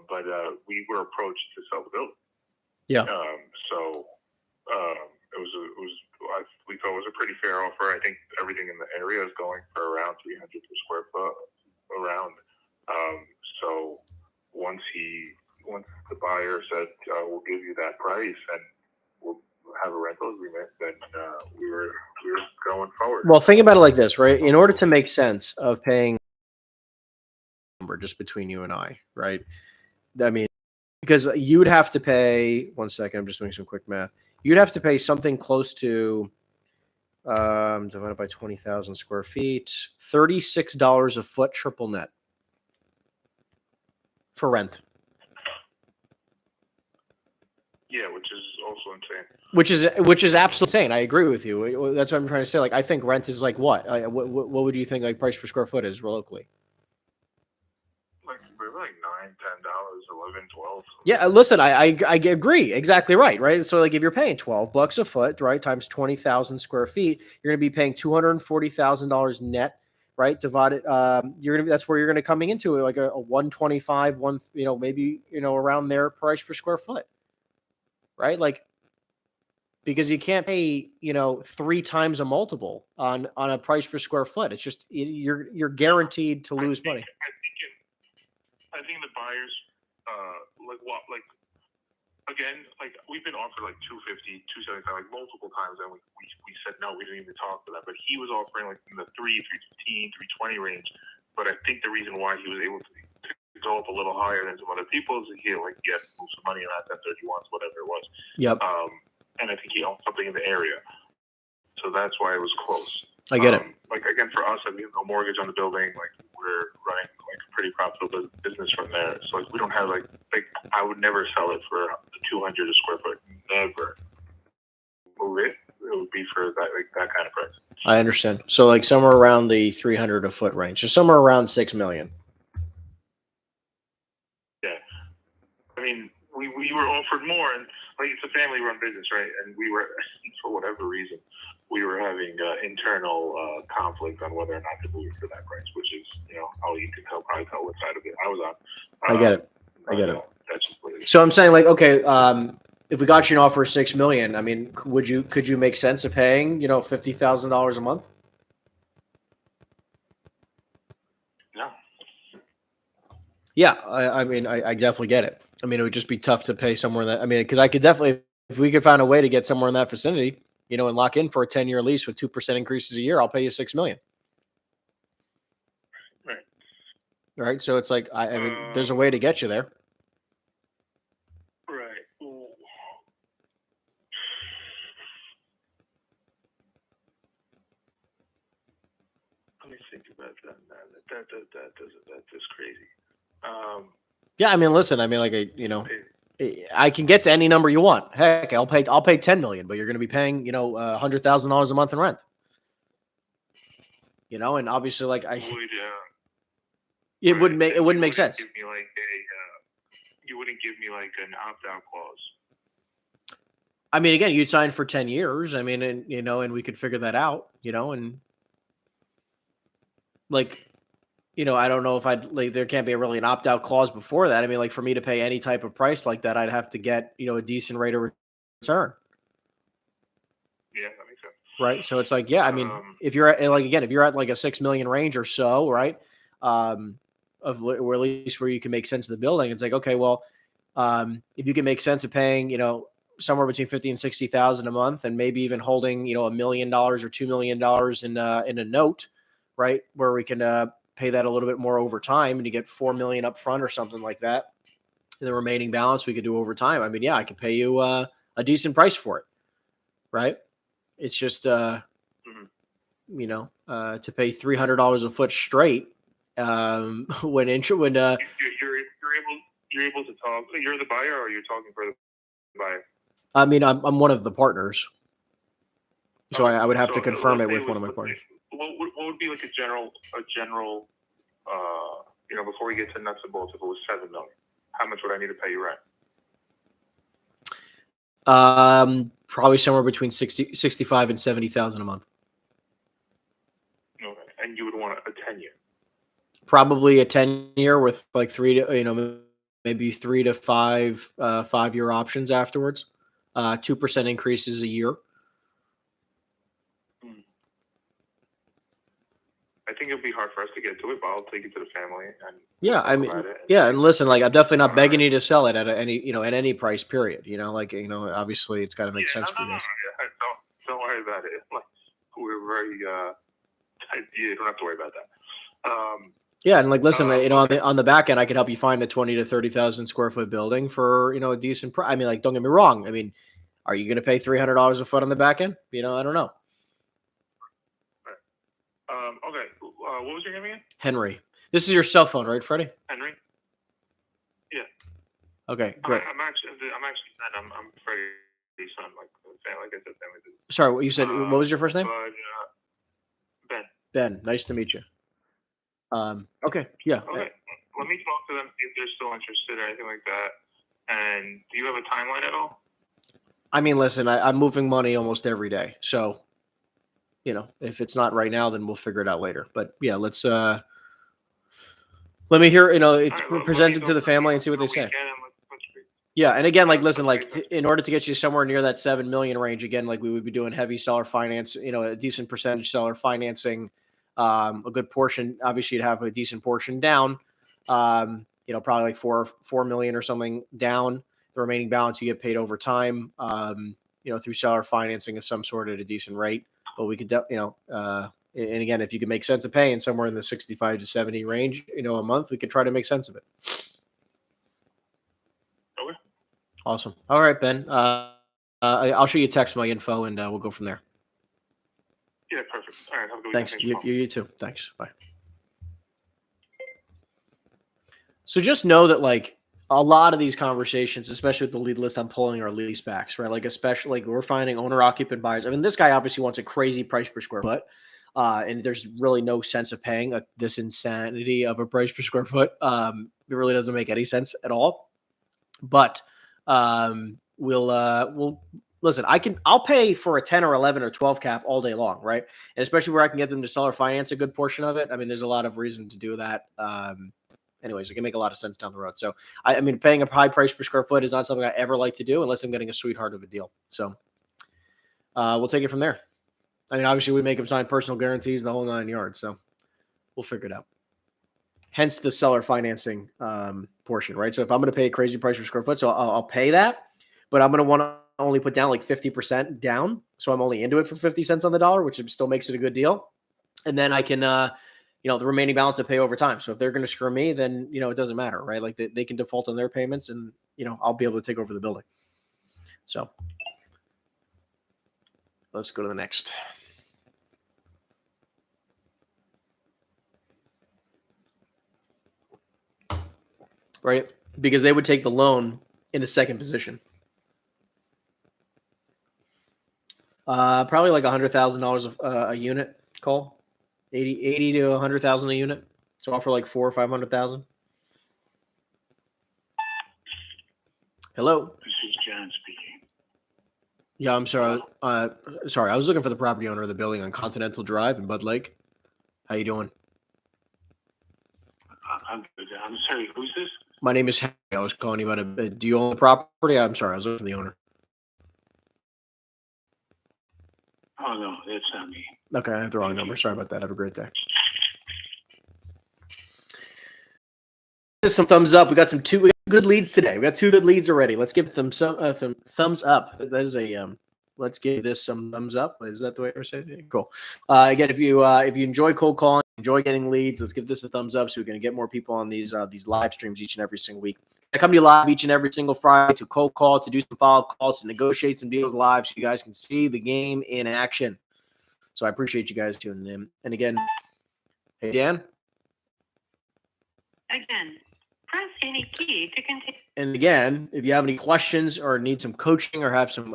but we were approached to sell the building. Yeah. So we thought it was a pretty fair offer. I think everything in the area is going for around $300 per square foot around. So once the buyer said we'll give you that price and we'll have a rental agreement, then we were going forward. Well, think about it like this, right? In order to make sense of paying just between you and I, right? I mean, because you'd have to pay, 1 second, I'm just doing some quick math. You'd have to pay something close to divided by 20,000 square feet, $36 a foot triple net for rent. Yeah, which is also insane. Which is absolutely insane. I agree with you. That's what I'm trying to say. Like, I think rent is like what? What would you think like price per square foot is locally? Like $9, $10, 11, 12. Yeah, listen, I agree. Exactly right, right? So like if you're paying $12 a foot, right, times 20,000 square feet, you're going to be paying $240,000 net, right? Divided, that's where you're going to coming into like a 125, maybe around there price per square foot, right? Like because you can't pay 3 times a multiple on a price per square foot. It's just you're guaranteed to lose money. I think the buyers, again, like we've been offered like 250, 275, like multiple times, and we said no, we didn't even talk to that. But he was offering like in the 315, 320 range. But I think the reason why he was able to go up a little higher than some other people is he move some money around that 31s, whatever it was. Yep. And I think he owned something in the area, so that's why it was close. I get it. Like again, for us, we have no mortgage on the building. Like we're running like a pretty profitable business from there. So like we don't have like I would never sell it for 200 a square foot. Never move it. It would be for that kind of price. I understand. So like somewhere around the 300 a foot range, so somewhere around $6 million. Yeah, I mean we were offered more, and like it's a family run business, right? And we were for whatever reason. We were having internal conflict on whether or not to move for that price, which is, how you can probably tell what side of it I was on. I get it. I get it. That's just what it is. So I'm saying, like, okay, if we got you an offer of $6 million, I mean, could you make sense of paying, $50,000 a month? No. Yeah, I mean, I definitely get it. I mean, it would just be tough to pay somewhere that. I mean, because I could definitely, if we could find a way to get somewhere in that vicinity, and lock in for a 10-year lease with 2% increases a year, I'll pay you $6 million. Right. Right. So it's like, I mean, there's a way to get you there. Right. Ooh. Let me think about that, man. That's crazy. Yeah. I mean, listen, I mean, like, I can get to any number you want. Heck, I'll pay $10 million, but you're going to be paying, $100,000 a month in rent. And obviously, like it wouldn't make sense. You wouldn't give me like an opt-out clause. I mean, again, you'd sign for 10 years. I mean, and and we could figure that out. And like. I don't know if there can't be really an opt-out clause before that. I mean, like for me to pay any type of price like that, I'd have to get, a decent rate of return. Yeah, that makes sense. Right. So it's like, yeah, I mean, if you're at like a $6 million range or so, right. Or at least where you can make sense of the building. It's like, okay, well, if you can make sense of paying, somewhere between 50 and 60,000 a month and maybe even holding, $1 million or $2 million in a note, right. Where we can, pay that a little bit more over time and you get $4 million up front or something like that. And the remaining balance we could do over time. I mean, yeah, I could pay you a decent price for it. Right. It's just, to pay $300 a foot straight, when you're able to talk, you're the buyer or you're talking for the buyer? I mean, I'm one of the partners. So I would have to confirm it with one of my partners. What would be like a general, before we get to nuts and bolts, if it was $7 million, how much would I need to pay you rent? Probably somewhere between 65 and 70,000 a month. Okay. And you would want a 10-year? Probably a 10-year with like maybe 3 to 5 5-year options afterwards. 2% increases a year. I think it'll be hard for us to get to it, but I'll take it to the family. And yeah, I mean, and listen, like I'm definitely not begging you to sell it at any price period. Obviously it's got to make sense for you guys. Don't worry about it. Like, we're very, you don't have to worry about that. Yeah, and like, listen, on the back end, I could help you find a 20 to 30,000 square foot building for a decent price. I mean, like, don't get me wrong. I mean, are you going to pay $300 a foot on the back end? I don't know. What was your name again? Henry. This is your cell phone, right, Freddie? Henry. Okay, great. I'm actually Ben. I'm Freddie's son. Like I said, family. Sorry, what you said. What was your first name? But Ben. Ben. Nice to meet you. Okay. Yeah. Okay. Let me talk to them, see if they're still interested or anything like that. And do you have a timeline at all? I mean, listen, I'm moving money almost every day, so if it's not right now, then we'll figure it out later. But yeah, let's let me hear. It's presented to the family and see what they say. Yeah, and again, listen, in order to get you somewhere near that 7 million range, again, we would be doing heavy seller finance. A decent percentage seller financing, a good portion. Obviously, you'd have a decent portion down. Probably like 4 million or something down. The remaining balance you get paid over time. Through seller financing of some sort at a decent rate. But we could, and again, if you can make sense of paying somewhere in the 65 to 70 range, a month, we could try to make sense of it. Okay. Awesome. All right, Ben. I'll show you text my info and we'll go from there. Yeah, perfect. All right. Have a good Thanks. weekend. You too. Thanks. Bye. So just know that a lot of these conversations, especially with the lead list, I'm pulling our lease backs, right? Especially we're finding owner occupant buyers. I mean, this guy obviously wants a crazy price per square foot. And there's really no sense of paying this insanity of a price per square foot. It really doesn't make any sense at all. But we'll listen. I'll pay for a 10 or 11 or 12 cap all day long, right? And especially where I can get them to seller finance a good portion of it. I mean, there's a lot of reason to do that. Anyways, it can make a lot of sense down the road. So, I mean, paying a high price per square foot is not something I ever like to do unless I'm getting a sweetheart of a deal. So, we'll take it from there. I mean, obviously, we make them sign personal guarantees, the whole 9 yards. So, we'll figure it out. Hence the seller financing portion, right? So, if I'm going to pay a crazy price per square foot, so I'll pay that, but I'm going to want to only put down 50% down. So, I'm only into it for 50 cents on the dollar, which still makes it a good deal. And then I can, the remaining balance I pay over time. So, if they're going to screw me, then, it doesn't matter, right? They can default on their payments and, I'll be able to take over the building. So, let's go to the next. Right? Because they would take the loan in the second position. Probably $100,000 a unit, Cole. 80 to 100,000 a unit. So offer 400,000 or 500,000. Hello. This is John speaking. Yeah, I'm sorry. Sorry, I was looking for the property owner of the building on Continental Drive in Bud Lake. How you doing? I'm good. I'm sorry. Who's this? My name is Henry. I was calling you about do you own the property? I'm sorry. I was looking for the owner. Oh, no, that's not me. Okay, I have the wrong number. Sorry about that. Have a great day. Some thumbs up. We got two good leads today. We got 2 good leads already. Let's give them some thumbs up. That is let's give this some thumbs up. Is that the way we're saying it? Cool. Again, if you enjoy cold calling, enjoy getting leads, let's give this a thumbs up so we can get more people on these live streams each and every single week. I come to you live each and every single Friday to cold call, to do some follow-up calls, to negotiate some deals live so you guys can see the game in action. So I appreciate you guys tuning in. And again, hey, Dan. Again, press any key to continue. And again, if you have any questions or need some coaching or have some,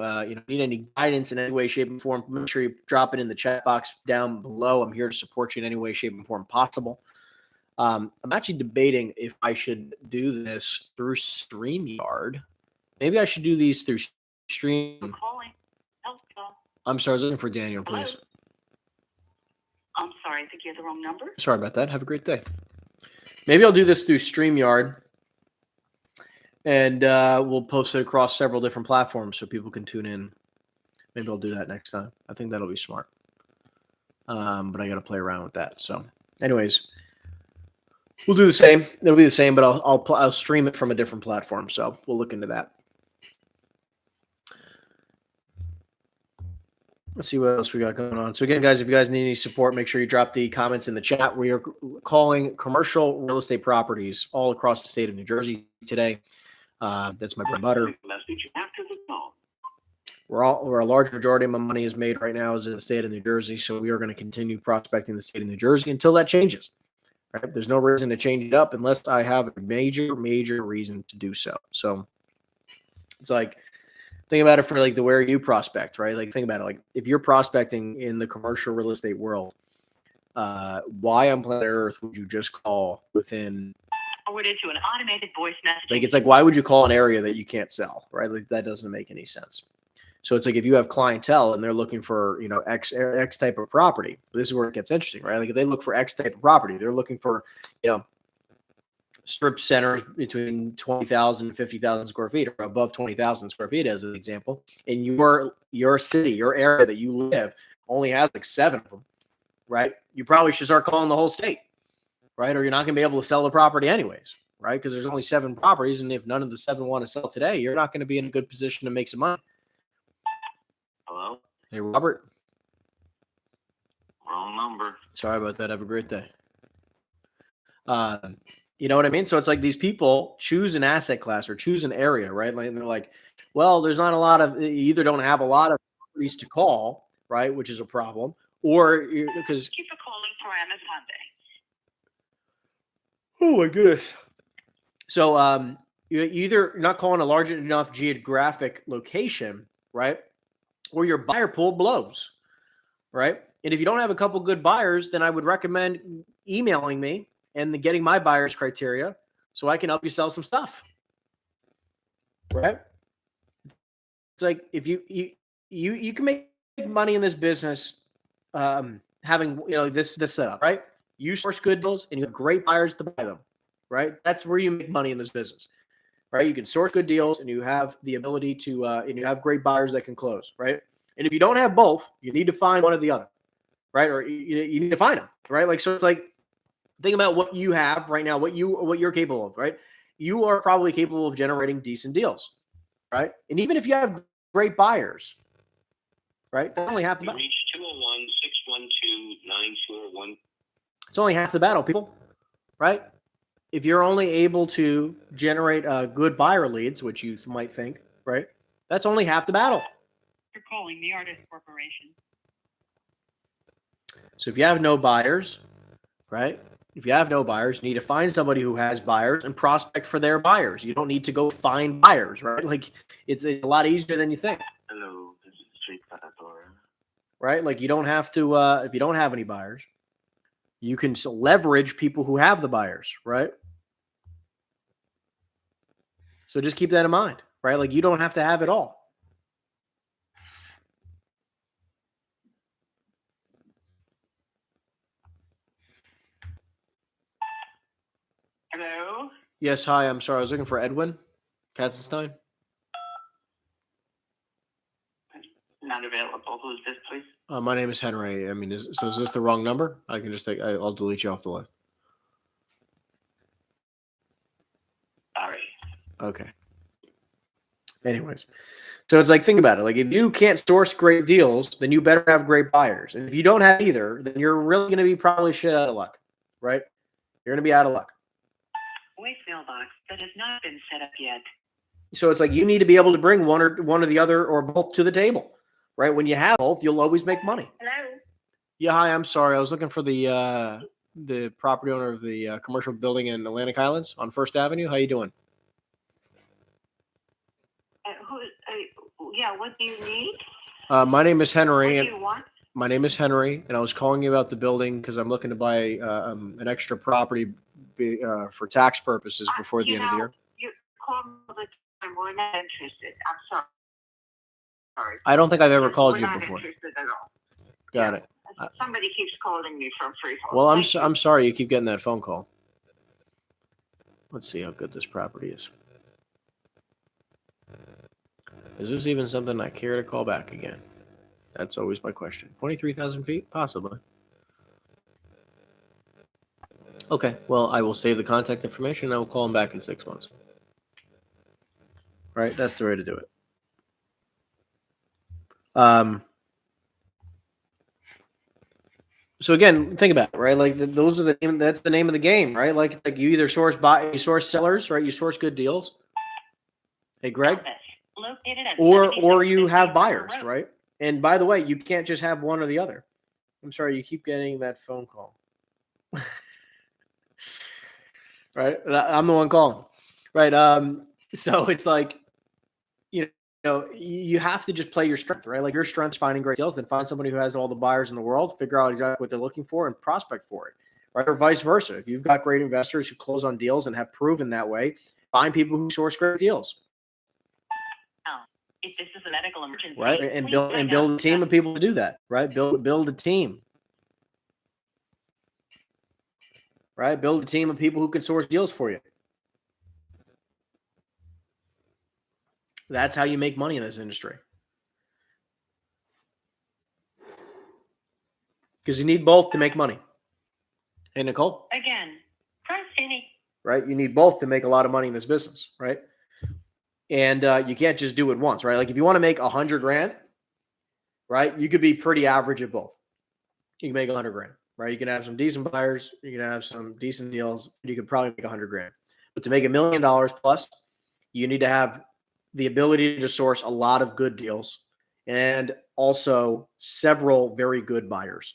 need any guidance in any way, shape, and form, make sure you drop it in the chat box down below. I'm here to support you in any way, shape, and form possible. I'm actually debating if I should do this through StreamYard. Maybe I should do these through Stream. Calling. Hello. I'm sorry, I was looking for Daniel, please. Hello? I'm sorry, I think you have the wrong number. Sorry about that. Have a great day. Maybe I'll do this through StreamYard, and we'll post it across several different platforms so people can tune in. Maybe I'll do that next time. I think that'll be smart. But I got to play around with that. So, anyways, we'll do the same. It'll be the same, but I'll stream it from a different platform. So we'll look into that. Let's see what else we got going on. So again, guys, if you guys need any support, make sure you drop the comments in the chat. We are calling commercial real estate properties all across the state of New Jersey today. That's my bread and butter. Message after the tone. where a large majority of my money is made right now is in the state of New Jersey. So we are going to continue prospecting the state of New Jersey until that changes. Right? There's no reason to change it up unless I have a major reason to do so. So it's like, think about it for like the where you prospect, right? Like think about it. Like if you're prospecting in the commercial real estate world, why on planet Earth would you just call within? Forwarded to an automated voice message. Like it's like, why would you call an area that you can't sell, right? Like that doesn't make any sense. So it's like if you have clientele and they're looking for, you know, X type of property, this is where it gets interesting, right? Like if they look for X type of property, they're looking for, you know, strip centers between 20,000 and 50,000 square feet or above 20,000 square feet as an example. And your city, your area that you live only has like 7 of them, right? You probably should start calling the whole state, right? Or you're not going to be able to sell the property anyways, right? Because there's only 7 properties. And if none of the 7 want to sell today, you're not going to be in a good position to make some money. Hello? Hey, Robert. Wrong number. Sorry about that. Have a great day. You know what I mean? So it's like these people choose an asset class or choose an area, right? Like, and they're like, well, there's not a lot of, you either don't have a lot of properties to call, right? Which is a problem. Or because. Thank you for calling Paramus Hyundai. Oh my goodness. So you're either not calling a large enough geographic location, right? Or your buyer pool blows, right? And if you don't have a couple good buyers, then I would recommend emailing me and getting my buyer's criteria so I can help you sell some stuff, right? It's like if you can make money in this business having, you know, this setup, right? You source good deals and you have great buyers to buy them, right? That's where you make money in this business, right? You can source good deals and you have the ability to, and you have great buyers that can close, right? And if you don't have both, you need to find one or the other, right? Or you need to find them, right? Like, so it's like, think about what you have right now, what you're capable of, right? You are probably capable of generating decent deals, right? And even if you have great buyers, right? That's only half the battle. Reach 201-612-9441. It's only half the battle, people, right? If you're only able to generate good buyer leads, which you might think, right? That's only half the battle. You're calling the Artist Corporation. So if you have no buyers, right? If you have no buyers, you need to find somebody who has buyers and prospect for their buyers. You don't need to go find buyers, right? Like it's a lot easier than you think. Hello, this is Street Paradora. Right? Like you don't have to, if you don't have any buyers, you can leverage people who have the buyers, right? So just keep that in mind, right? Like you don't have to have it all. Hello? Yes, hi. I'm sorry. I was looking for Edwin Katzenstein. Not available. Who's this, please? My name is Henry. I mean, is this the wrong number? I can just I'll delete you off the list. Sorry. Okay. Anyways, so it's like, think about it. Like if you can't source great deals, then you better have great buyers. And if you don't have either, then you're really going to be probably shit out of luck, right? You're going to be out of luck. Voicemail box that has not been set up yet. So it's like you need to be able to bring one or the other or both to the table, right? When you have both, you'll always make money. Hello? Yeah, hi. I'm sorry. I was looking for the property owner of the commercial building in Atlantic Highlands on First Avenue. How you doing? Yeah, what do you need? My name is What Henry. do you want? My name is Henry, and I was calling you about the building because I'm looking to buy an extra property for tax purposes before the end of the year. You call me all the time. We're not interested. I'm sorry. I don't think I've ever called We're you not before. interested at all. Got it. Somebody keeps calling me from Freehold. Well, Thank you. I'm sorry you keep getting that phone call. Let's see how good this property is. Is this even something I care to call back again? That's always my question. 23,000 feet? Possibly. Okay, well, I will save the contact information and I will call him back in 6 months. Right? That's the way to do it. So again, think about it, right? Like those are that's the name of the game, right? Like you either source sellers, right? You source good deals. Hey, Greg. Located at or 76 you have 15 buyers, Road. right? And by the way, you can't just have one or the other. I'm sorry, you keep getting that phone call. Right? I'm the one calling. Right? So it's like, you know, you have to just play your strength, right? Like your strength's finding great deals, then find somebody who has all the buyers in the world, figure out exactly what they're looking for and prospect for it, right? Or vice versa. If you've got great investors who close on deals and have proven that way, find people who source great deals, If this is a medical emergency, right? And please build hang a up. team of people to do that, right? Build a team, right? Build a team of people who can source deals for you. That's how you make money in this industry. Because you need both to make money. Hey, Nicole? Again, press any. Right? You need both to make a lot of money in this business, right? And you can't just do it once, right? Like if you want to make $100,000, right? You could be pretty average at both. You can make $100,000, right? You can have some decent buyers, you can have some decent deals, you could probably make $100,000. But to make $1 million plus, you need to have the ability to source a lot of good deals and also several very good buyers,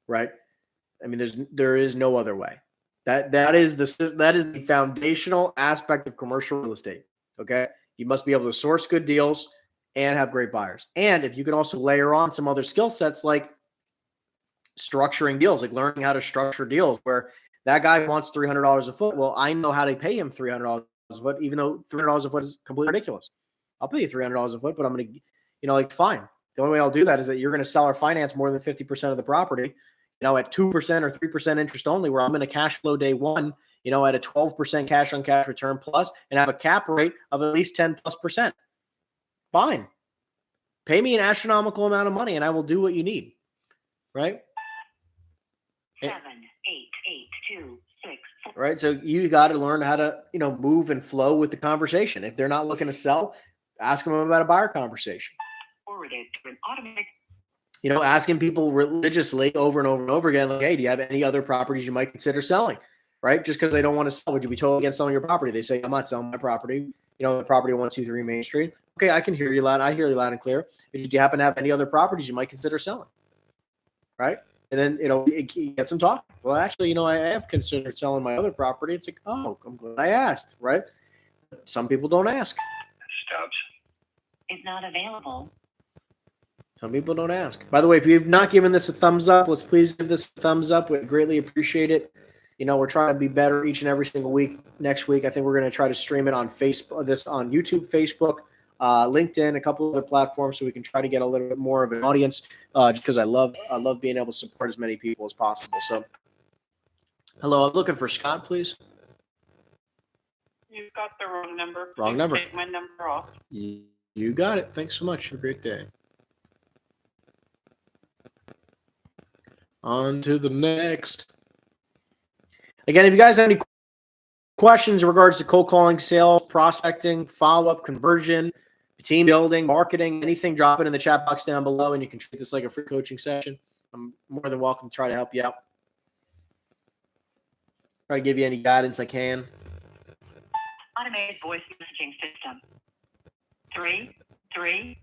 right? I mean, there is no other way. That is the foundational aspect of commercial real estate. Okay, you must be able to source good deals and have great buyers. And if you can also layer on some other skill sets like structuring deals, like learning how to structure deals, where that guy wants $300 a foot. Well, I know how to pay him $300 a foot, even though $300 a foot is completely ridiculous. I'll pay you $300 a foot, but I'm going to, like, fine. The only way I'll do that is that you're going to sell or finance more than 50% of the property, at 2% or 3% interest only, where I'm going to cash flow day one, at a 12% cash on cash return plus, and have a cap rate of at least 10+%. Fine. Pay me an astronomical amount of money and I will do what you need. Right? 7 8 8 2 6 4. Right. So you got to learn how to, move and flow with the conversation. If they're not looking to sell, ask them about a buyer conversation. Forwarded to an automatic. Asking people religiously over and over and over again, like, hey, do you have any other properties you might consider selling? Right? Just because they don't want to sell, would you be totally against selling your property? They say, I'm not selling my property. The property 123 Main Street. Okay, I can hear you loud. I hear you loud and clear. Do you happen to have any other properties you might consider selling? Right? And then, it gets them talking. Well, actually, I have considered selling my other property. It's like, oh, I'm glad I asked, right? Some people don't ask. Stubbs. Is not available. Some people don't ask. By the way, if you've not given this a thumbs up, let's please give this a thumbs up. We'd greatly appreciate it. We're trying to be better each and every single week. Next week, I think we're going to try to stream it on Facebook, this on YouTube, Facebook, LinkedIn, a couple other platforms, so we can try to get a little bit more of an audience. Just because I love being able to support as many people as possible. So, hello, I'm looking for Scott, please. You've got the wrong number. Wrong Please number. Take my number off. You got it. Thanks so much. Have a great day. On to the next. Again, if you guys have any questions in regards to cold calling, sales, prospecting, follow-up, conversion, team building, marketing, anything, drop it in the chat box down below, and you can treat this like a free coaching session. I'm more than welcome to try to help you out. Try to give you any guidance I can. Automated voice messaging system. 330.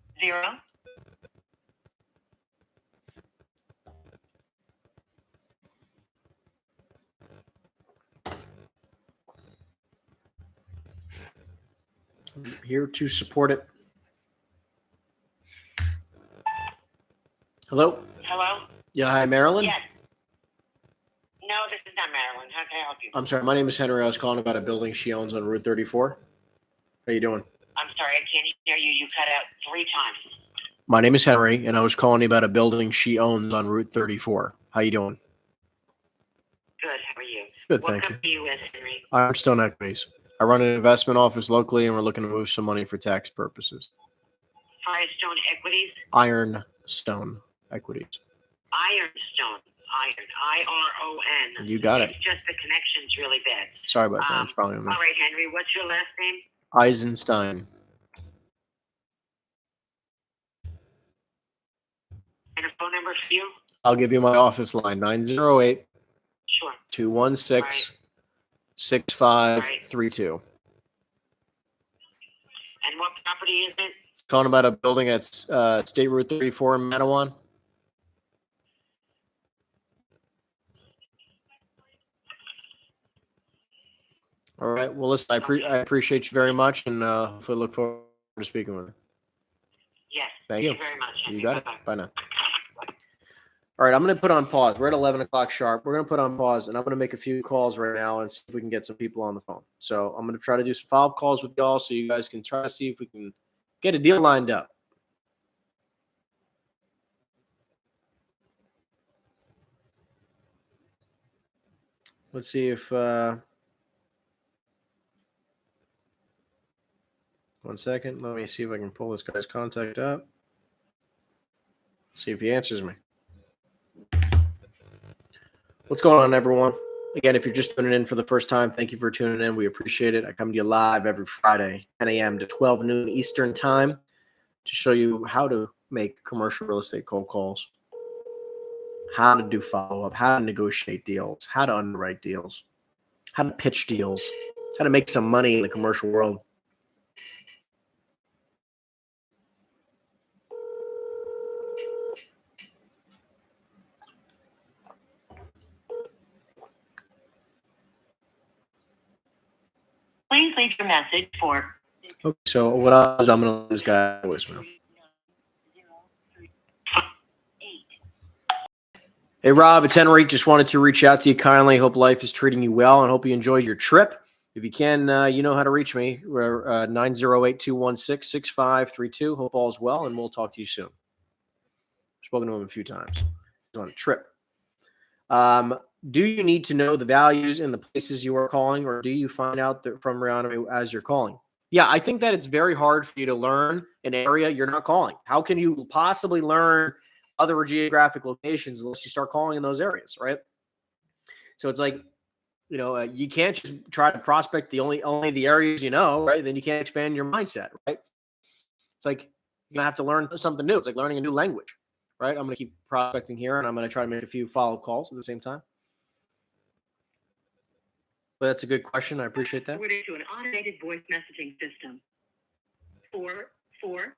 I'm here to support it. Hello? Hello? Yeah, hi, Marilyn? Yes. No, this is not Marilyn. How can I help you? I'm sorry, my name is Henry. I was calling about a building she owns on Route 34. How you doing? I'm sorry, I can't hear you. You cut out 3 times. My name is Henry, and I was calling about a building she owns on Route 34. How you doing? Good, how are you? Good, What thank you. company are you with, Henry? Ironstone Equities. I run an investment office locally, and we're looking to move some money for tax purposes. Firestone Equities? Ironstone Equities. Ironstone. Iron. I-R-O-N. You got it. It's just the connection's really bad. Sorry about that. It's probably on me. All right, Henry, what's your last name? Eisenstein. And a phone number for you? I'll give you my office line, 908 Sure. 216 6532. And what property is it? Calling about a building at State Route 34 in Mattawan. All right. Well, listen, I appreciate you very much, and hopefully look forward to speaking with you. Yes. Thank you. Very much. You got it. Bye-bye. Bye now. All right, I'm going to put on pause. We're at 11 o'clock sharp. We're going to put on pause, and I'm going to make a few calls right now and see if we can get some people on the phone. So I'm going to try to do some follow-up calls with y'all so you guys can try to see if we can get a deal lined up. Let's see if one second. Let me see if I can pull this guy's contact up. See if he answers me. What's going on, everyone? Again, if you're just tuning in for the first time, thank you for tuning in. We appreciate it. I come to you live every Friday, 10 a.m. to 12 noon Eastern time to show you how to make commercial real estate cold calls, how to do follow-up, how to negotiate deals, how to underwrite deals, how to pitch deals, how to make some money in the commercial world. Please leave your message for. Okay, so what I'll do is I'm going to let this guy voicemail. Hey, Rob, it's Henry. Just wanted to reach out to you kindly. Hope life is treating you well and hope you enjoyed your trip. If you can, you know how to reach me. We're 908-216-6532. Hope all is well, and we'll talk to you soon. Spoken to him a few times. He's on a trip. Do you need to know the values in the places you are calling, or do you find out that from Rihanna as you're calling? Yeah, I think that it's very hard for you to learn an area you're not calling. How can you possibly learn other geographic locations unless you start calling in those areas, right? So it's like, you can't just try to prospect the only the areas you know, right? Then you can't expand your mindset, right? It's like you're gonna have to learn something new. It's like learning a new language, right? I'm gonna keep prospecting here, and I'm gonna try to make a few follow-up calls at the same time. But that's a good question. I appreciate that. Forwarded to an automated voice messaging system. 440.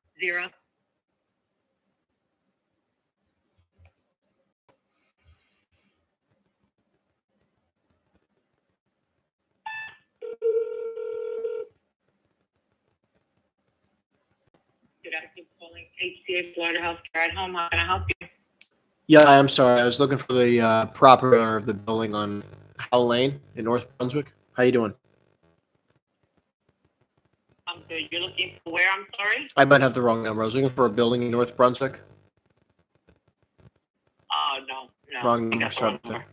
Good afternoon, calling HCA Slaughterhouse Care at Home. How can I help you? Yeah, I'm sorry. I was looking for the property owner of the building on Howell Lane in North Brunswick. How you doing? I'm good. You're looking for where? I'm sorry? I might have the wrong number. I was looking for a building in North Brunswick. No. Wrong I number. got the Sorry wrong about that. number.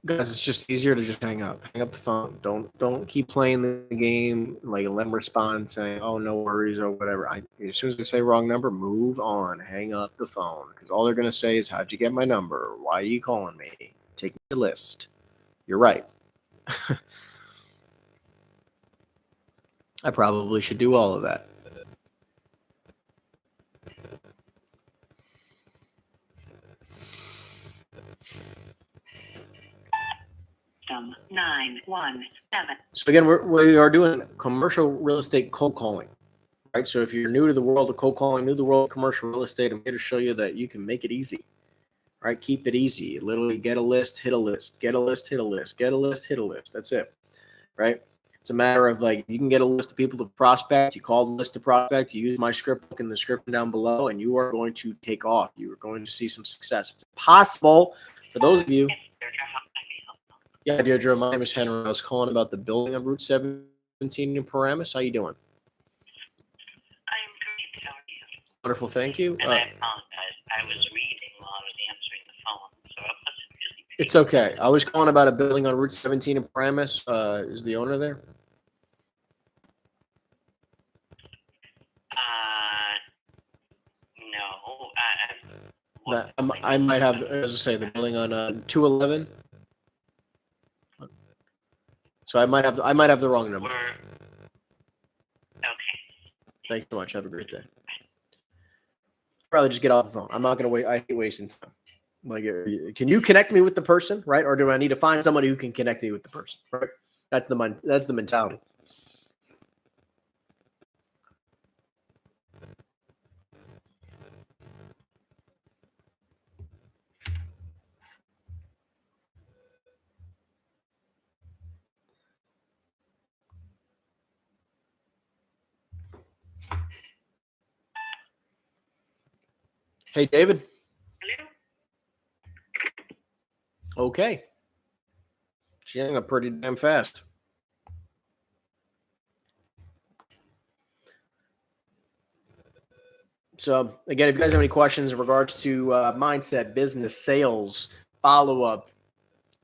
Guys, it's just easier to just hang up. Hang up the phone. Don't keep playing the game. Like, let them respond saying, "Oh, no worries" or whatever. As soon as they say wrong number, move on. Hang up the phone, because all they're gonna say is, "How'd you get my number? Why are you calling me? Take me to the list." You're right. I probably should do all of that. 917. So again, we are doing commercial real estate cold calling, right? So if you're new to the world of cold calling, new to the world of commercial real estate, I'm here to show you that you can make it easy, right? Keep it easy. Literally get a list, hit a list, get a list, hit a list, get a list, hit a list. That's it, right? It's a matter of like, you can get a list of people to prospect. You call the list to prospect. You use my script book in the description down below, and you are going to take off. You are going to see some success. It's possible for those of you. Yeah, Deirdre, my name is Henry. I was calling about the building on Route 17 in Paramus. How you doing? I'm great. How are you? Wonderful, thank you. And I apologize. I was reading while I was answering the phone, so I wasn't really. It's okay. I was calling about a building on Route 17 in Paramus. Is the owner there? No. I might have, as I say, the building on 211. So I might have the wrong number. Okay. Thanks so much. Have a great day. Probably just get off the phone. I'm not going to wait. I hate wasting time. Like, can you connect me with the person, right? Or do I need to find somebody who can connect me with the person, right? That's the mentality. Hey, David. Hello? Okay. She hung up pretty damn fast. So, again, if you guys have any questions in regards to mindset, business, sales, follow-up,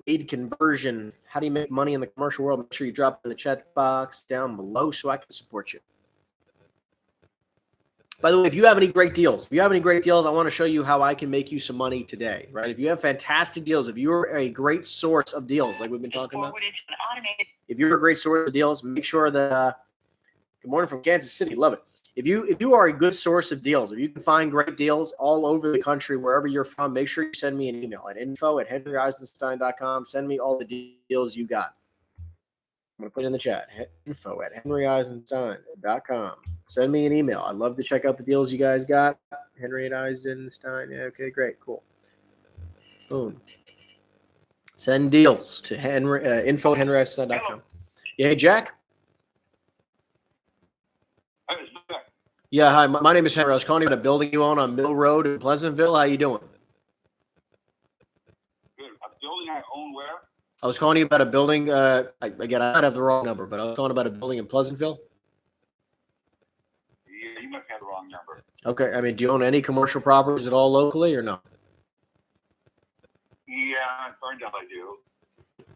lead conversion, how do you make money in the commercial world, make sure you drop it in the chat box down below so I can support you. By the way, if you have any great deals, I want to show you how I can make you some money today, right? If you have fantastic deals, if you're a great source of deals, like we've been talking about, if you're a great source of deals, make sure that, good morning from Kansas City, love it. If you are a good source of deals, if you can find great deals all over the country, wherever you're from, make sure you send me an email at info@henryeisenstein.com. Send me all the deals you got. I'm going to put it in the chat, info@henryeisenstein.com. Send me an email. I'd love to check out the deals you guys got. Henry Eisenstein. Yeah, okay, great, cool. Boom. Send deals to info@henryeisenstein.com. Yeah, hey, Jack? Yeah, hi. My name is Henry. I was calling you about a building you own on Mill Road in Pleasantville. How you doing? Good. A building I own where? I was calling you about a building. Again, I might have the wrong number, but I was calling about a building in Pleasantville. Yeah, you must have the wrong number. Okay. I mean, do you own any commercial properties at all locally or no? Yeah, in Ferndale I do.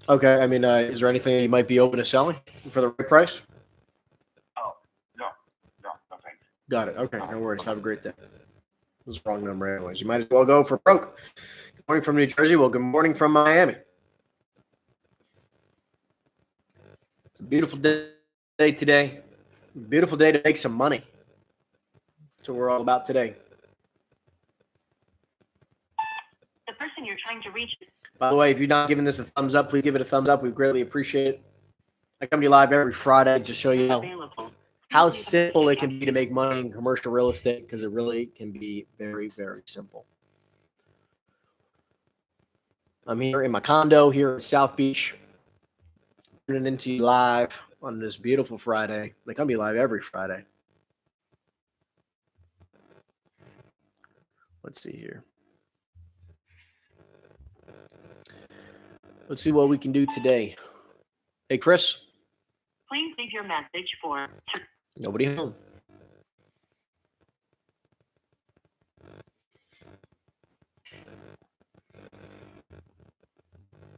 Okay. I mean, is there anything you might be open to selling for the right price? Oh, no, thanks. Got it. Okay. No worries. Have a great day. It was the wrong number anyways. You might as well go for broke. Good morning from New Jersey. Well, good morning from Miami. It's a beautiful day today. Beautiful day to make some money. That's what we're all about today. The person you're trying to reach. By the way, if you're not giving this a thumbs up, please give it a thumbs up. We greatly appreciate it. I come to you live every Friday to show you how simple it can be to make money in commercial real estate, because it really can be very, very simple. I'm here in my condo here in South Beach, turning into you live on this beautiful Friday. I come to you live every Friday. Let's see here. Let's see what we can do today. Hey, Chris. Please leave your message for. Nobody home.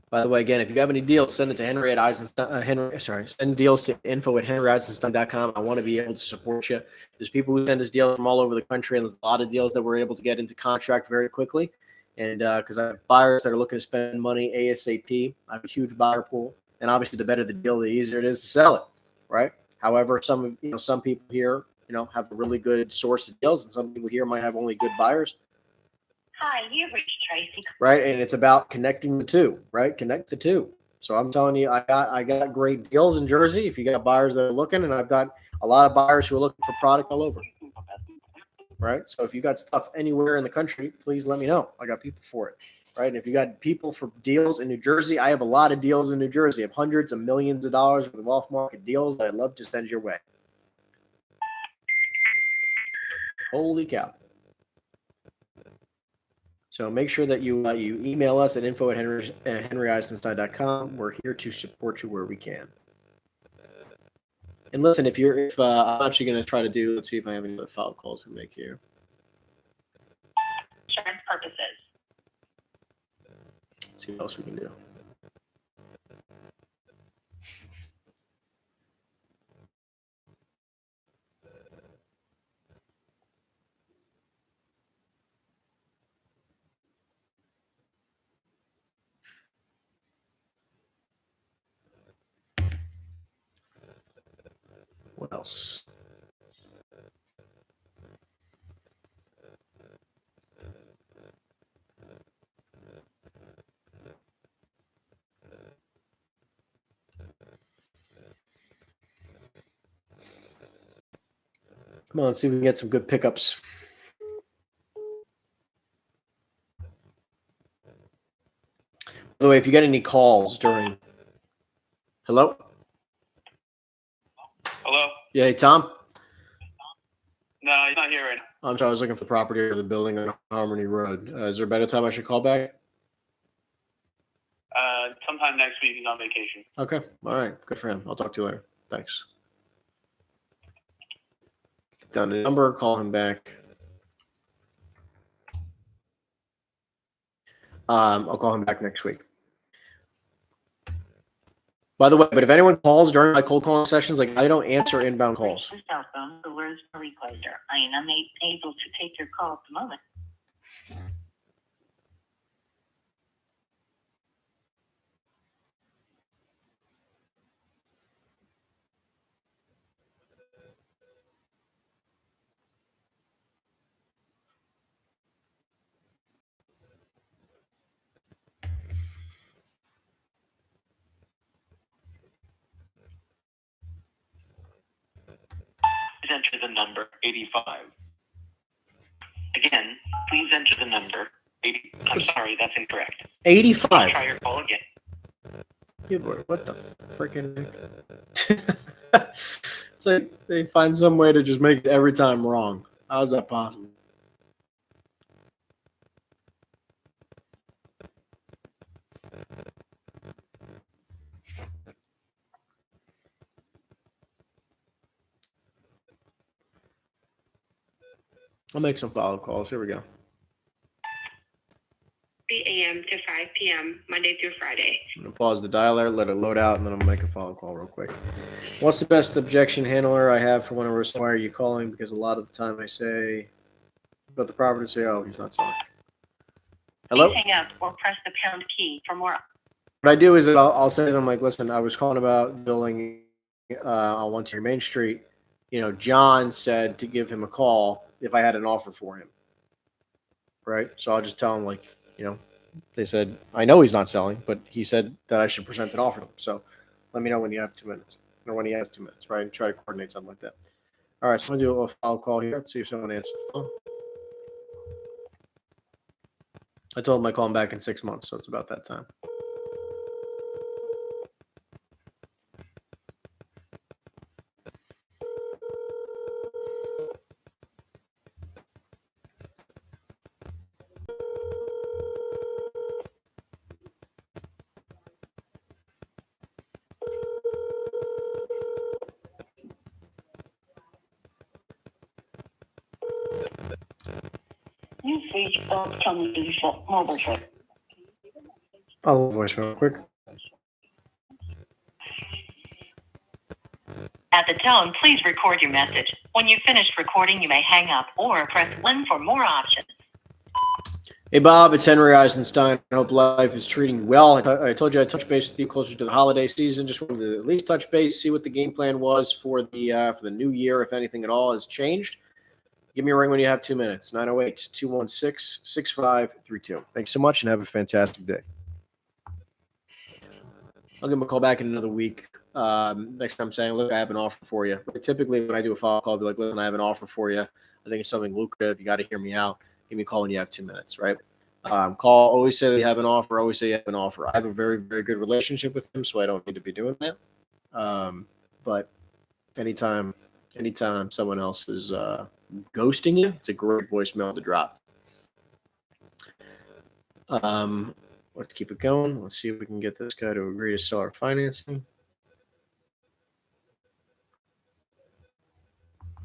By the way, again, if you have any deals, send it to Henry at Eisenstein. Send deals to info@henryeisenstein.com. I want to be able to support you. There's people who send us deals from all over the country, and there's a lot of deals that we're able to get into contract very quickly. And because I have buyers that are looking to spend money ASAP, I have a huge buyer pool. And obviously, the better the deal, the easier it is to sell it, right? However, some people here, have a really good source of deals, and some people here might have only good buyers. Hi, you've reached Tracy. Right, and it's about connecting the two, right? Connect the two. So I'm telling you, I got great deals in Jersey. If you got buyers that are looking, and I've got a lot of buyers who are looking for product all over. Right, so if you got stuff anywhere in the country, please let me know. I got people for it. Right, and if you got people for deals in New Jersey, I have a lot of deals in New Jersey. I have hundreds of millions of dollars worth of off-market deals that I'd love to send your way. Holy cow. So make sure that you email us at info@henryeisenstein.com. We're here to support you where we can. And listen, if I'm actually going to try to do, let's see if I have any other follow-up calls to make here. Insurance purposes. Let's see what else we can do. What else? Come on, let's see if we can get some good pickups. By the way, if you get any calls during... Hello? Hello? Yeah, hey, Tom? No, he's not here right now. I'm sorry, I was looking for property or the building on Harmony Road. Is there a better time I should call back? Sometime next week he's on vacation. Okay, all right, good for him. I'll talk to you later. Thanks. Down the number, call him back. I'll call him back next week. By the way, but if anyone calls during my cold calling sessions, like I don't answer inbound calls. Cell phone, the words are recorder. I am unable to take your call at the moment. Please enter the number 85. Again, please enter the number 80. I'm sorry, that's incorrect. 85. Try your call again. Yeah, boy, what the freaking heck? It's like they find some way to just make it every time wrong. How is that possible? I'll make some follow-up calls. Here we go. 3 a.m. to 5 p.m. Monday through Friday. I'm going to pause the dialer, let it load out, and then I'm going to make a follow-up call real quick. What's the best objection handler I have for when I was, why are you calling? Because a lot of the time I say, about the property, say, oh, he's not selling. Hello? Please hang up or press the pound key for more. What I do is that I'll say to them, like, listen, I was calling about building on 1 Main Street. You know, John said to give him a call if I had an offer for him. Right? So I'll just tell him, like, you know, they said, I know he's not selling, but he said that I should present an offer to him. So let me know when you have 2 minutes or when he has 2 minutes, right? And try to coordinate something like that. All right, so I'm going to do a follow call here. Let's see if someone answers the phone. I told him I call him back in 6 months, so it's about that time. You've reached Uptown Default Mobile Phone. I'll voice real quick. At the tone, please record your message. When you've finished recording, you may hang up or press 1 for more options. Hey, Bob, it's Henry Eisenstein. I hope life is treating you well. I told you I'd touch base with you closer to the holiday season. Just wanted to at least touch base, see what the game plan was for the new year, if anything at all has changed. Give me a ring when you have 2 minutes. 908-216-6532. Thanks so much and have a fantastic day. I'll give him a call back in another week. Next time I'm saying, look, I have an offer for you. But typically when I do a follow-up call, I'll be like, listen, I have an offer for you. I think it's something lucrative. You got to hear me out. Give me a call when you have 2 minutes, right? Always say that you have an offer. Always say you have an offer. I have a very, very good relationship with him, so I don't need to be doing that. But anytime someone else is ghosting you, it's a great voicemail to drop. Let's keep it going. Let's see if we can get this guy to agree to sell our financing.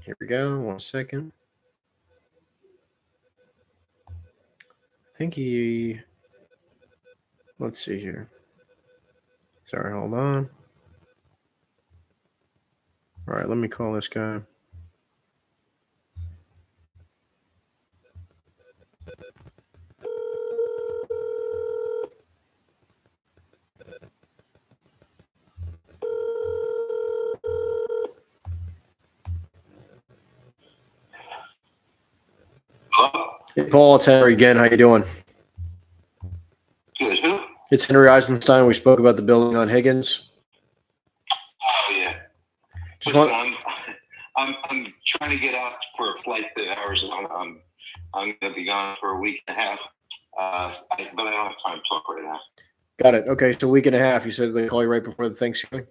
Here we go. 1 second. I think let's see here. Sorry, hold on. All right, let me call this guy. Hey, Paul, it's Henry again. How you doing? Good. Who? It's Henry Eisenstein. We spoke about the building on Higgins. Oh, yeah. Just Listen, want, I'm trying to get out for a flight to Arizona. I'm going to be gone for a week and a half, but I don't have time to talk right now. Got it. Okay, so a week and a half. You said they call you right before the Thanksgiving?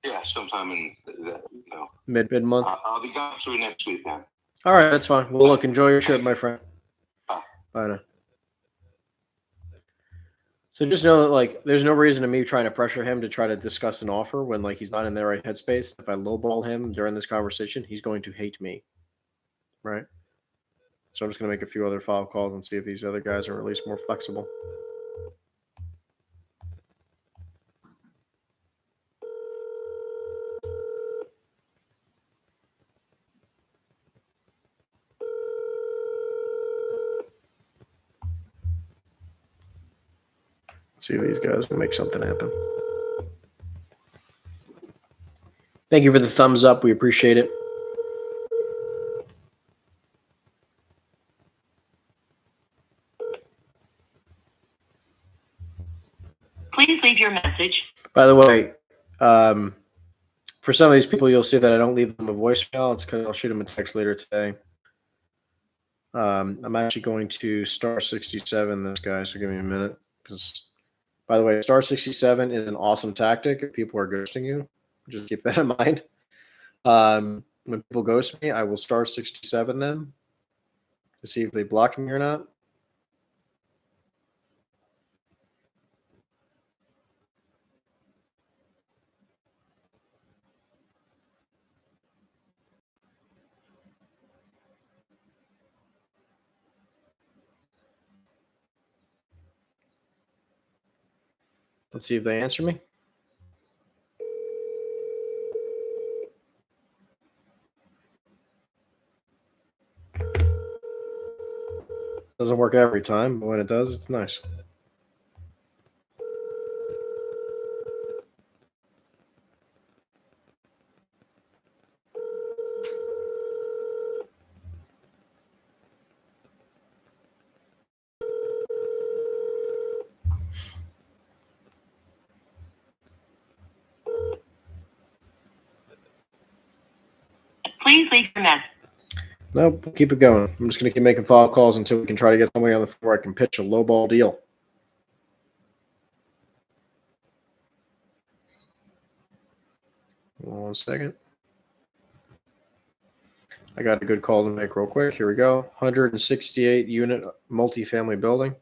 Yeah, sometime in Mid month. I'll be gone through next week then. All right, that's fine. Well, look, enjoy your trip, my friend. Bye. Bye now. So just know that, like, there's no reason to me trying to pressure him to try to discuss an offer when, like, he's not in the right headspace. If I lowball him during this conversation, he's going to hate me, right? So I'm just going to make a few other follow calls and see if these other guys are at least more flexible. See if these guys will make something happen. Thank you for the thumbs up. We appreciate it. Please leave your message. By the way, for some of these people, you'll see that I don't leave them a voicemail. It's because I'll shoot them a text later today. I'm actually going to star 67 this guy, so give me a minute. Because, by the way, star 67 is an awesome tactic if people are ghosting you. Just keep that in mind. When people ghost me, I will star 67 them to see if they block me or not. Let's see if they answer me. Doesn't work every time, but when it does, it's nice. Please leave your message. Nope, keep it going. I'm just going to keep making follow calls until we can try to get somebody on the floor I can pitch a low ball deal. One second. I got a good call to make real quick. Here we go. 168 unit multifamily building.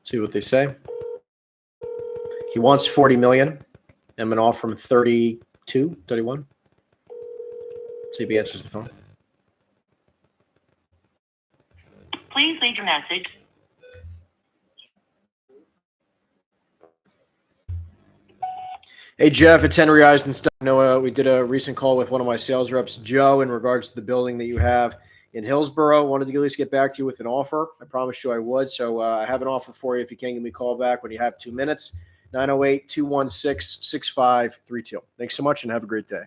See what they say. He wants 40 million. I'm going to offer him 32, 31. See if he answers the phone. Please leave your message. Hey, Jeff, it's Henry Eisenstein. Noah, we did a recent call with one of my sales reps, Joe, in regards to the building that you have in Hillsborough. Wanted to at least get back to you with an offer. I promised you I would. So I have an offer for you if you can give me a call back when you have 2 minutes. 908-216-6532. Thanks so much and have a great day.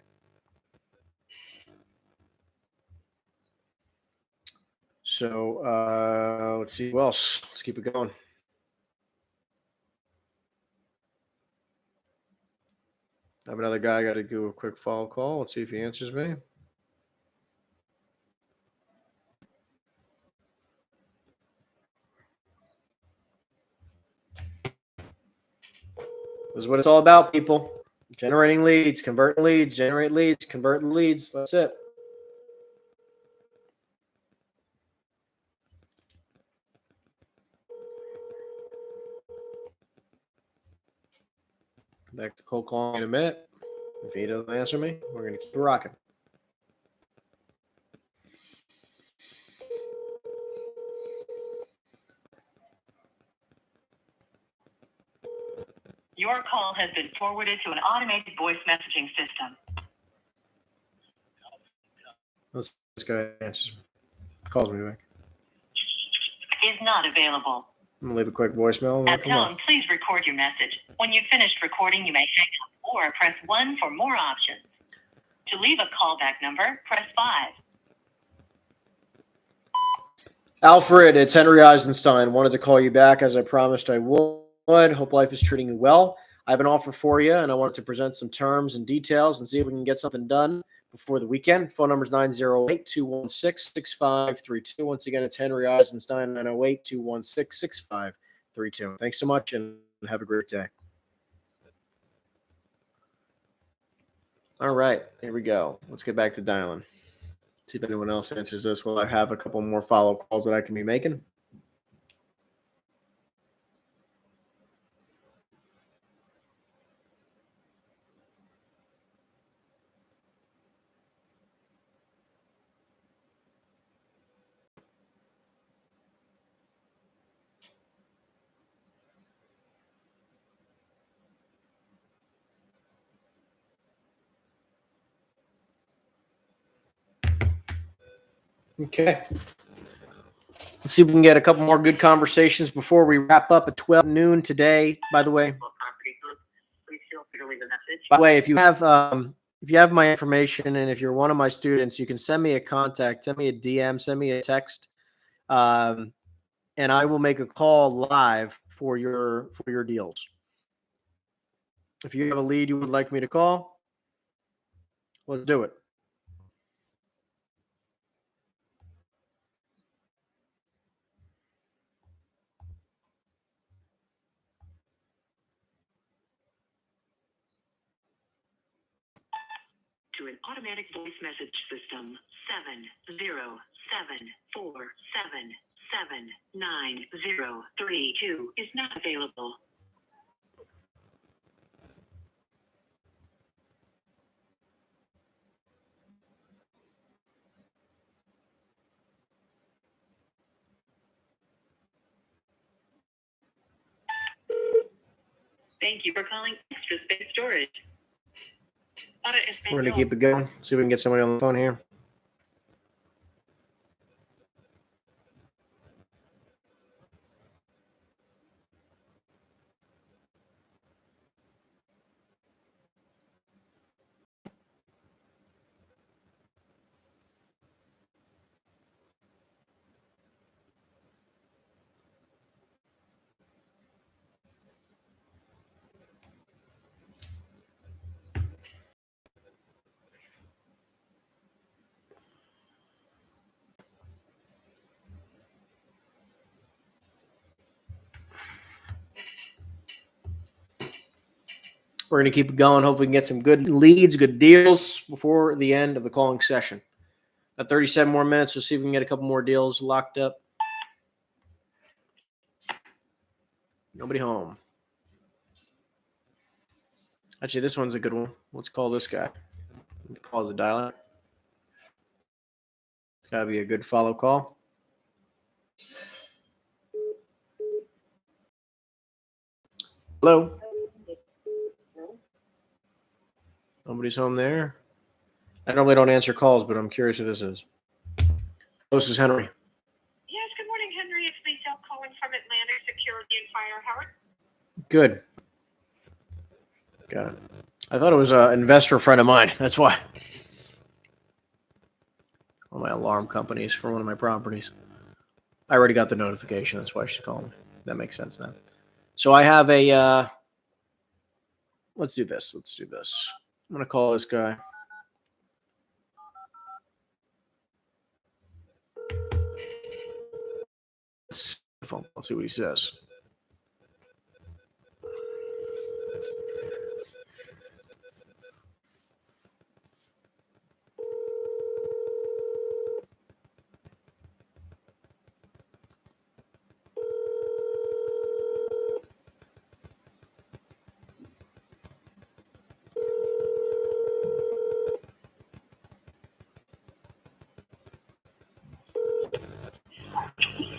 So let's see who else. Let's keep it going. I have another guy I got to do a quick follow call. Let's see if he answers me. This is what it's all about, people. Generating leads, converting leads, generate leads, convert leads. That's it. Back to cold calling in a minute. If he doesn't answer me, we're going to keep rocking. Your call has been forwarded to an automated voice messaging system. This guy answers me. Calls me back. Is not available. I'm going to leave a quick voicemail. At the tone, please record your message. When you've finished recording, you may hang up or press 1 for more options. To leave a callback number, press 5. Alfred, it's Henry Eisenstein. Wanted to call you back as I promised I would. Hope life is treating you well. I have an offer for you, and I wanted to present some terms and details and see if we can get something done before the weekend. Phone number is 908-216-6532. Once again, it's Henry Eisenstein, 908-216-6532. Thanks so much, and have a great day. All right, here we go. Let's get back to dialing. See if anyone else answers this. Well, I have a couple more follow-up calls that I can be making. Okay. Let's see if we can get a couple more good conversations before we wrap up at 12 noon today. By the way, if you have my information and if you're one of my students, you can send me a contact, send me a DM, send me a text, and I will make a call live for your deals. If you have a lead you would like me to call, let's do it. To an automatic voice message system, 70747799032 is not available. Thank you for calling Extra Space Storage. We're going to keep it going. See if we can get somebody on the phone here. We're going to keep it going. Hope we can get some good leads, good deals before the end of the calling session. Got 37 more minutes. We'll see if we can get a couple more deals locked up. Nobody home. Actually, this one's a good one. Let's call this guy. Pause the dial. It's got to be a good follow call. Hello? Nobody's home there. I normally don't answer calls, but I'm curious who this is. This is Henry. Yes, good morning, Henry. It's Lisa calling from Atlantic Security and Fire. How are you? Good. Got it. I thought it was an investor friend of mine. That's why. One of my alarm companies for one of my properties. I already got the notification. That's why she's calling me. That makes sense now. So I have a, let's do this. I'm going to call this guy. Let's see what he says.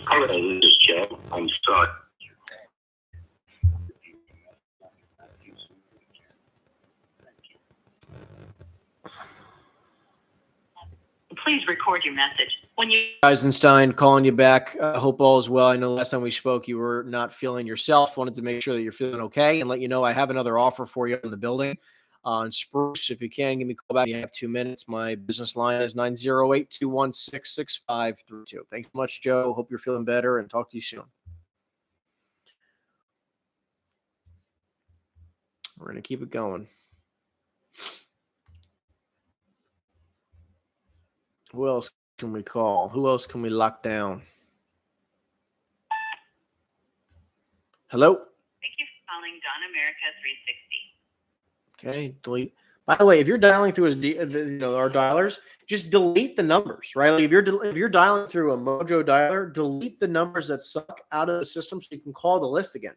Hello, this is Joe. I'm sorry. Please record your message. When you Eisenstein calling you back. I hope all is well. I know last time we spoke, you were not feeling yourself. Wanted to make sure that you're feeling okay and let you know I have another offer for you in the building. on Spruce. If you can, give me a call back. You have 2 minutes. My business line is 908-216-6532. Thanks so much, Joe. Hope you're feeling better, and talk to you soon. We're going to keep it going. Who else can we call? Who else can we lock down? Hello? Thank you for calling Dawn America 360. Okay, delete. By the way, if you're dialing through our dialers, just delete the numbers, right? Like if you're dialing through a Mojo dialer, delete the numbers that suck out of the system so you can call the list again,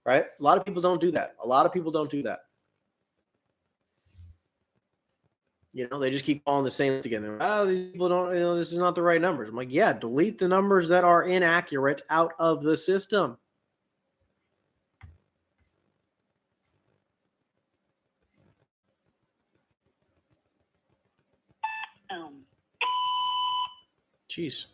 right? A lot of people don't do that. You know, they just keep calling the same together. Oh, these people don't, this is not the right numbers. I'm like, yeah, delete the numbers that are inaccurate out of the system. Jeez.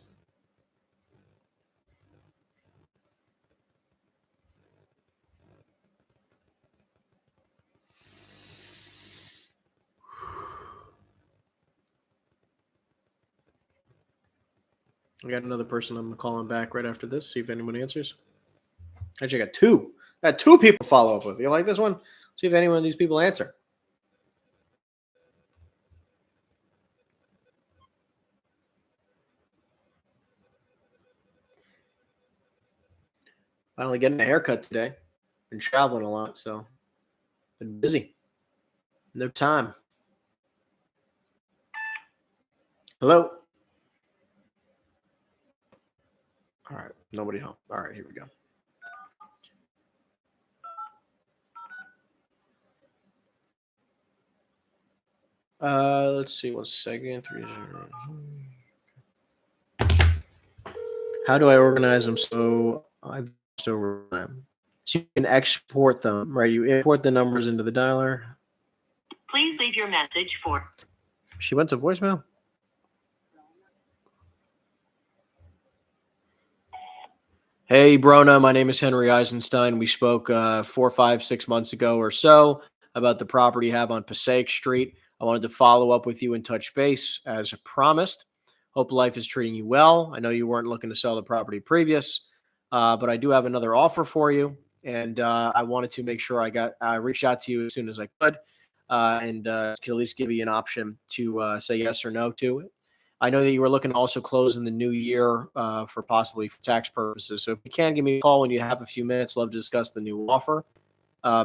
I got another person I'm calling back right after this. See if anyone answers. Actually, I got two. I got two people follow up with. You like this one? See if anyone of these people answer. Finally getting a haircut today. Been traveling a lot, so been busy. No time. Hello? All right. Nobody home. All right, here we go. Let's see. 1 second. 30. How do I organize them so I just over time? So you can export them, right? You import the numbers into the dialer. Please leave your message for. She went to voicemail. Hey, Brona. My name is Henry Eisenstein. We spoke 4, 5, 6 months ago or so about the property you have on Passaic Street. I wanted to follow up with you and touch base as promised. Hope life is treating you well. I know you weren't looking to sell the property previous, but I do have another offer for you. And I wanted to make sure I reached out to you as soon as I could and could at least give you an option to say yes or no to it. I know that you were looking to also close in the new year for possibly for tax purposes. So if you can, give me a call when you have a few minutes. Love to discuss the new offer.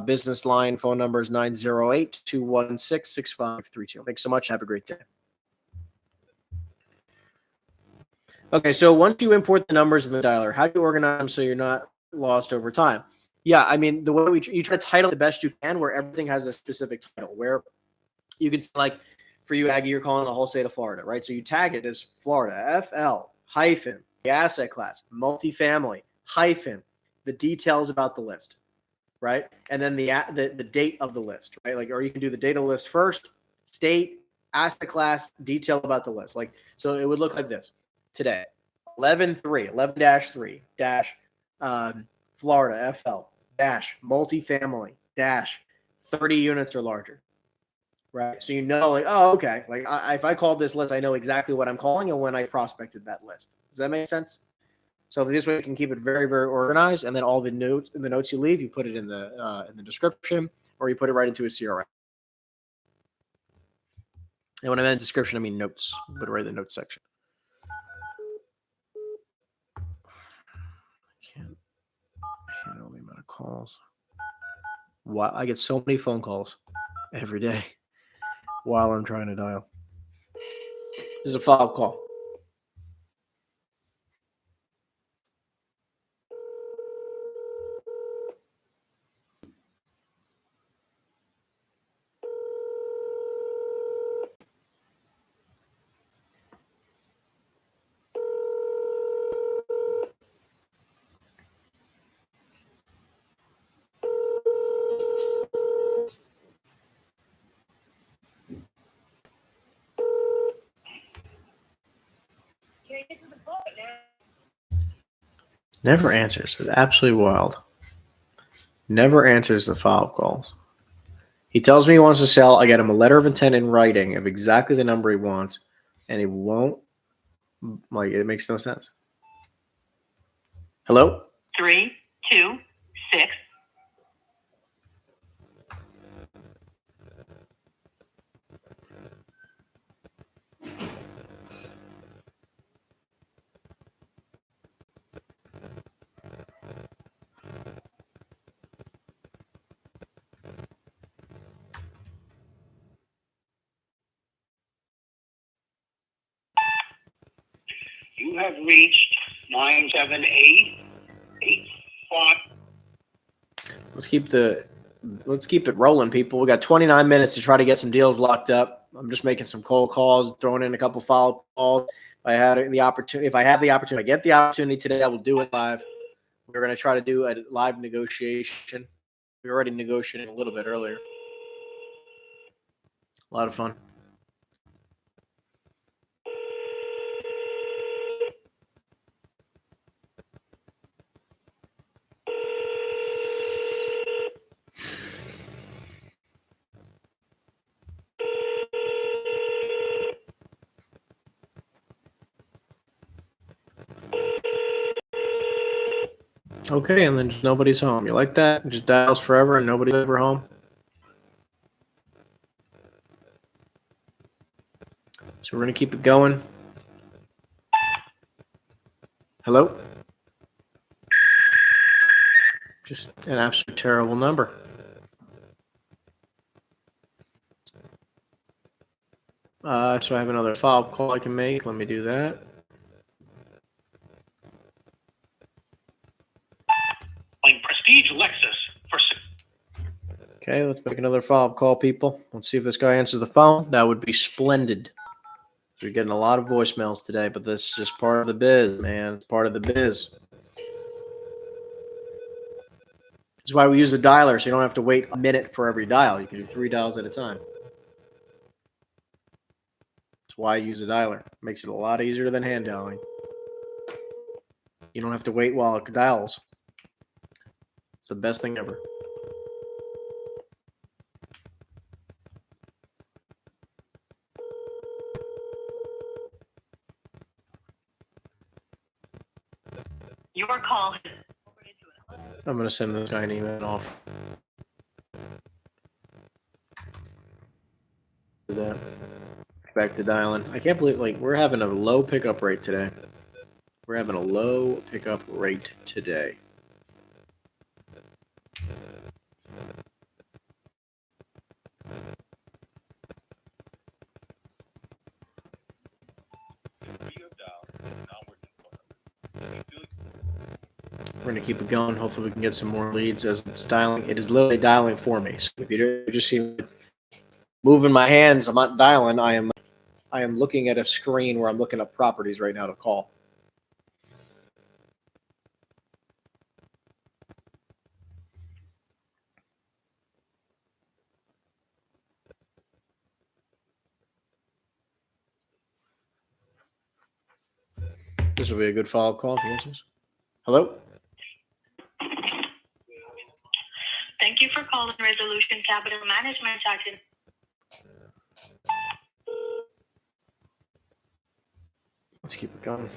Business line phone number is 908-216-6532. Thanks so much. Have a great day. Okay, so once you import the numbers in the dialer, how do you organize them so you're not lost over time? Yeah, I mean, the way you try to title the best you can where everything has a specific title, where you can, like, for you, Aggie, you're calling the whole state of Florida, right? So you tag it as Florida, FL, hyphen, the asset class, multifamily, hyphen, the details about the list, right? And then the date of the list, right? Like, or you can do the date of the list first, state, asset class, detail about the list. Like, so it would look like this. Today, 11-3, Florida, FL, dash, multifamily, dash, 30 units or larger. Right. So you know, like, oh, okay. Like if I called this list, I know exactly what I'm calling and when I prospected that list. Does that make sense? So this way you can keep it very, very organized. And then all the notes you leave, you put it in the description, or you put it right into a CRM. And when I meant description, I mean notes. Put it right in the notes section. I can't handle the amount of calls. Wow, I get so many phone calls every day while I'm trying to dial. This is a follow-up call. Never answers. It's absolutely wild. Never answers the follow-up calls. He tells me he wants to sell. I get him a letter of intent in writing of exactly the number he wants, and he won't. Like, it makes no sense. Hello? 326. You have reached 978-85. Let's keep it rolling, people. We got 29 minutes to try to get some deals locked up. I'm just making some cold calls, throwing in a couple follow calls. If I have the opportunity, I get the opportunity today, I will do it live. We're going to try to do a live negotiation. We were already negotiating a little bit earlier. A lot of fun. Okay, and then just nobody's home. You like that? It just dials forever and nobody's ever home. So we're going to keep it going. Hello? Just an absolute terrible number. So I have another follow-up call I can make. Let me do that. Prestige Lexus for. Okay, let's make another follow-up call, people. Let's see if this guy answers the phone. That would be splendid. We're getting a lot of voicemails today, but this is just part of the biz, man. It's part of the biz. This is why we use a dialer, so you don't have to wait a minute for every dial. You can do 3 dials at a time. That's why I use a dialer. It makes it a lot easier than hand dialing. You don't have to wait while it dials. It's the best thing ever. Your call has I'm going to send this guy an email off. Do that. Back to dialing. I can't believe, like, we're having a low pickup rate today. We're having a low pickup rate today. We're going to keep it going. Hopefully we can get some more leads as it's dialing. It is literally dialing for me. So if you just see me moving my hands, I'm not dialing. I am looking at a screen where I'm looking up properties right now to call. This will be a good follow-up call if he answers. Hello? Thank you for calling Resolution Capital Management. Let's keep it going.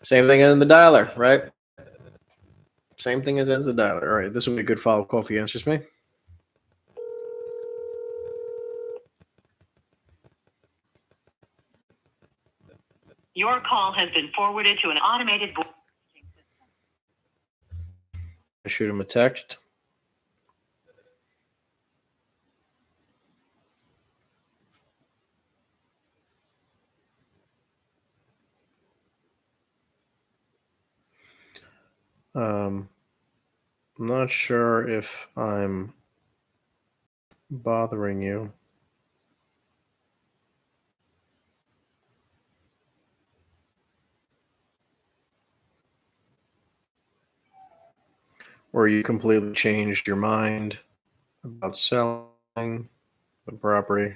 Same thing as the dialer, right? Same thing as the dialer. All right, this will be a good follow-up call if he answers me. Your call has been forwarded to an automated voice. I shoot him a text. I'm not sure if I'm bothering you. Or you completely changed your mind about selling. the property.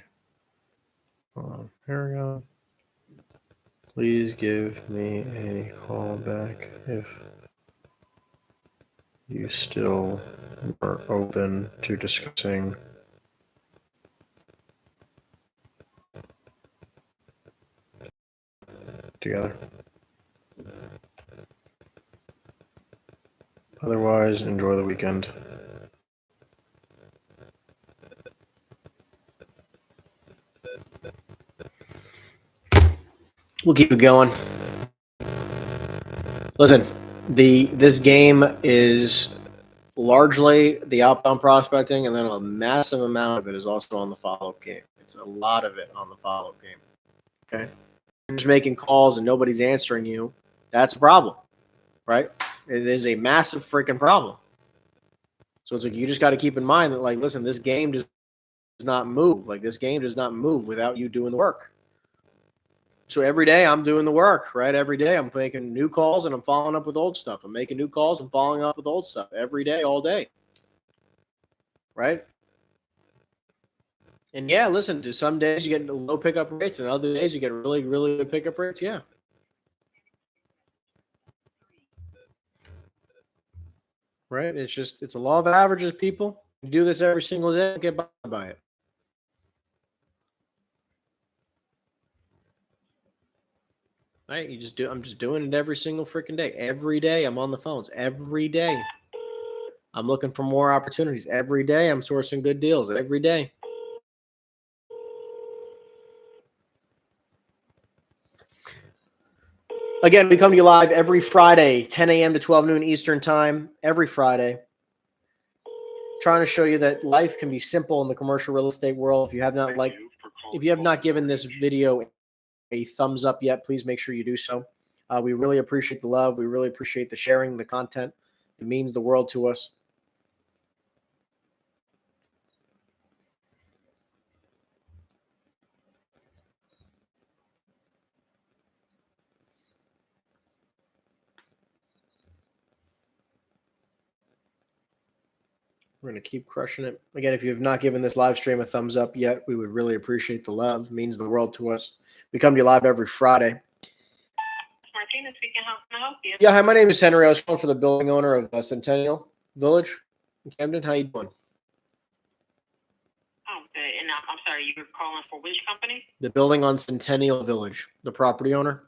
Here we go. Please give me a call back if you still are open to discussing together. Otherwise, enjoy the weekend. We'll keep it going. Listen, this game is largely the outbound prospecting, and then a massive amount of it is also on the follow-up game. It's a lot of it on the follow-up game. Okay, you're just making calls and nobody's answering you. That's a problem, right? It is a massive freaking problem. So it's like you just got to keep in mind that, like, listen, this game does not move. Like, this game does not move without you doing the work. So every day I'm doing the work, right? Every day I'm making new calls and I'm following up with old stuff. I'm making new calls and following up with old stuff every day, all day, right? And yeah, listen, to some days you get low pickup rates and other days you get really, really good pickup rates. Yeah. Right? It's a law of averages, people. You do this every single day, get by it. Right? I'm just doing it every single freaking day. Every day I'm on the phones. Every day. I'm looking for more opportunities. Every day I'm sourcing good deals. Every day. Again, we come to you live every Friday, 10 a.m. to 12 noon Eastern time, every Friday. Trying to show you that life can be simple in the commercial real estate world. If you have not given this video a thumbs up yet, please make sure you do so. We really appreciate the love. We really appreciate the sharing, the content. It means the world to us. We're going to keep crushing it. Again, if you have not given this live stream a thumbs up yet, we would really appreciate the love. It means the world to us. We come to you live every Friday. Martina speaking. How can I help you? Yeah, hi, my name is Henry. I was calling for the building owner of Centennial Village in Camden. How you doing? Oh, good. And I'm sorry, you were calling for which company? The building on Centennial Village, the property owner.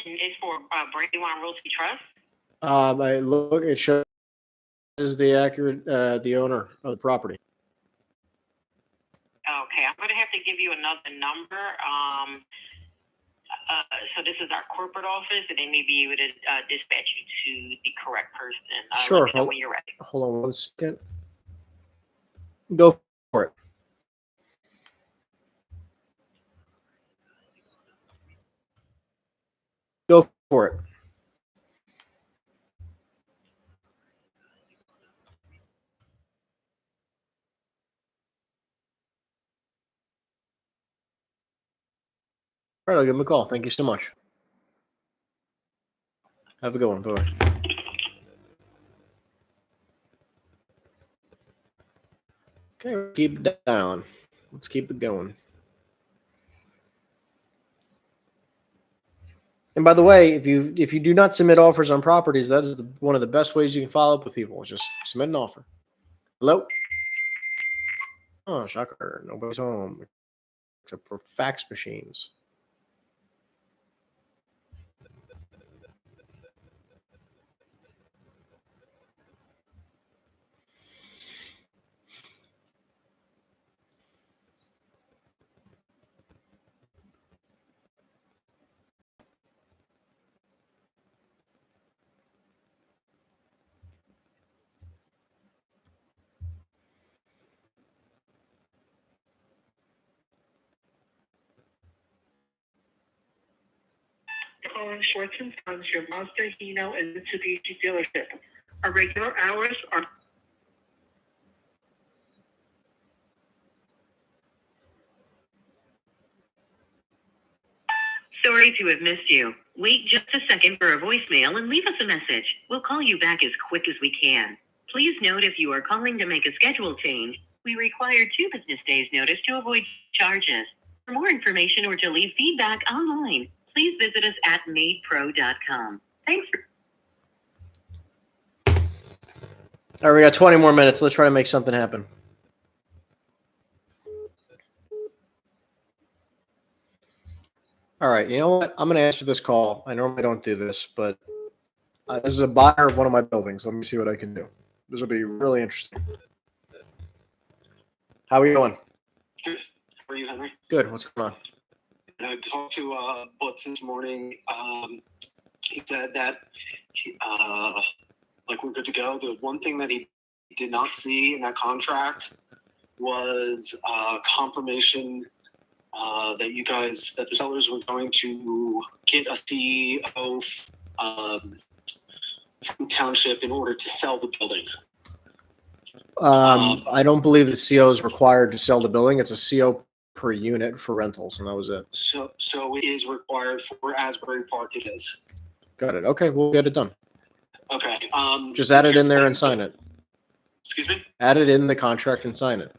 And it's for Brandywine Realty Trust? It shows the accurate, the owner of the property. Okay, I'm going to have to give you another number. So this is our corporate office, and they may be able to dispatch you to the correct person. Sure. Let me know when you're ready. Hold on 1 second. Go for it. Go for it. All right, I'll give him a call. Thank you so much. Have a good one. Bye-bye. Okay, keep it down. Let's keep it going. And by the way, if you do not submit offers on properties, that is one of the best ways you can follow up with people. Is just submit an offer. Hello? Oh, shocker. Nobody's home except for fax machines. Calling Schwartz and Sons, your Mazda, Hino, and Mitsubishi dealership. Our regular hours are... Sorry to have missed you. Wait just a second for a voicemail and leave us a message. We'll call you back as quick as we can. Please note if you are calling to make a schedule change, we require 2 business days notice to avoid charges. For more information or to leave feedback online, please visit us at madepro.com. Thanks for... All right, we got 20 more minutes. Let's try to make something happen. All right, you know what? I'm going to answer this call. I normally don't do this, but this is a buyer of one of my buildings. Let me see what I can do. This will be really interesting. How are you doing? Good. How are you, Henry? Good. What's going on? I talked to Butts this morning. He said that we're good to go. The one thing that he did not see in that contract was confirmation that the sellers were going to get a CEO from township in order to sell the building. I don't believe the CO is required to sell the building. It's a CO per unit for rentals, and that was it. So it is required for Asbury Park. It is. Got it. Okay, we'll get it done. Okay. Just add it in there and sign it. Excuse me? Add it in the contract and sign it.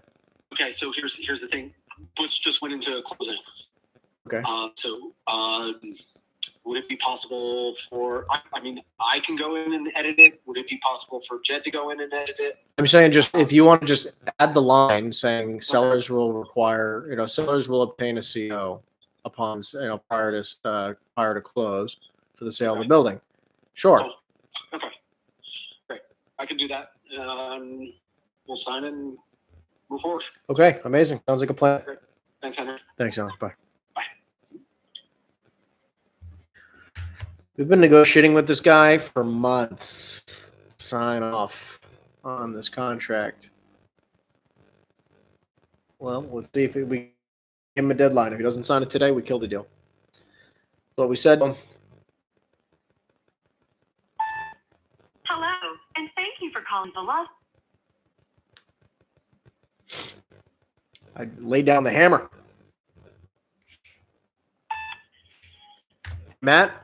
Okay, so here's the thing. Butch just went into closing. Okay. Would it be possible for, I can go in and edit it. Would it be possible for Jed to go in and edit it? I'm saying just if you want to just add the line saying sellers will require, sellers will obtain a CO upon, prior to close for the sale of the building. Sure. Oh, okay. Great. I can do that. We'll sign it and move forward. Okay. Amazing. Sounds like a plan. Great. Thanks, Henry. Thanks, Alex. Bye. Bye. We've been negotiating with this guy for months. Sign off on this contract. Well, let's see if we give him a deadline. If he doesn't sign it today, we kill the deal. That's what we said. Hello, and thank you for calling the love. I laid down the hammer. Matt?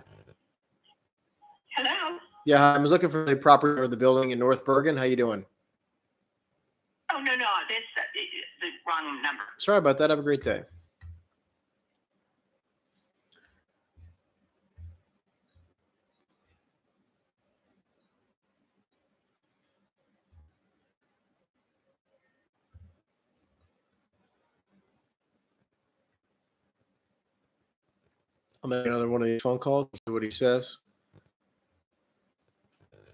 Hello. Yeah, I was looking for the property or the building in North Bergen. How you doing? Oh, no, that's the wrong number. Sorry about that. Have a great day. I'll make another one of these phone calls and see what he says.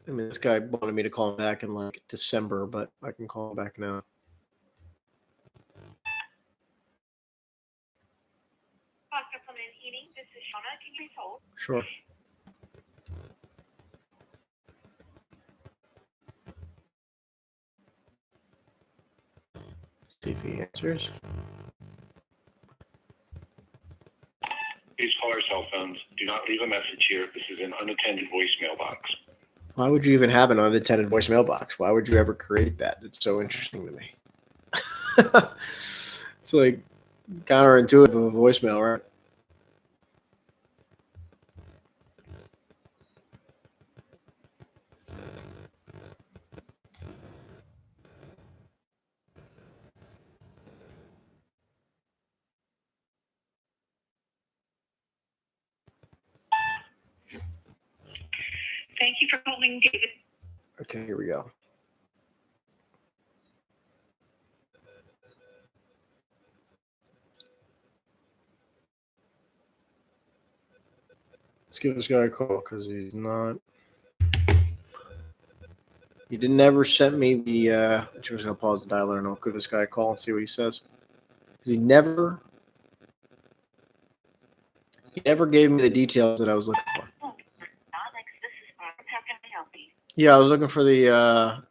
I mean, this guy wanted me to call him back in like December, but I can call him back now. Supplement heating. This is Shauna. Can you please hold? Sure. See if he answers. Please call our cell phones. Do not leave a message here. This is an unattended voicemail box. Why would you even have an unattended voicemail box? Why would you ever create that? It's so interesting to me. It's like counterintuitive of a voicemail, right? Thank you for calling, David. Okay, here we go. Let's give this guy a call because he's not. He didn't ever send me the. I'm just gonna pause the dialer and I'll give this guy a call and see what he says. Because he never gave me the details that I was looking for. Yeah, I was looking for the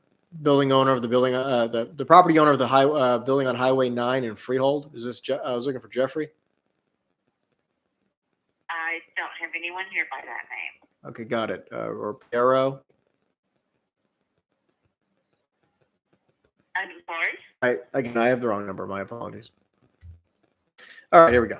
building owner of the building, the property owner of the building on Highway 9 in Freehold. Is this? I was looking for Jeffrey. I don't have anyone here by that name. Okay, got it. Or Piero. I'm sorry? I have the wrong number. My apologies. All right, here we go.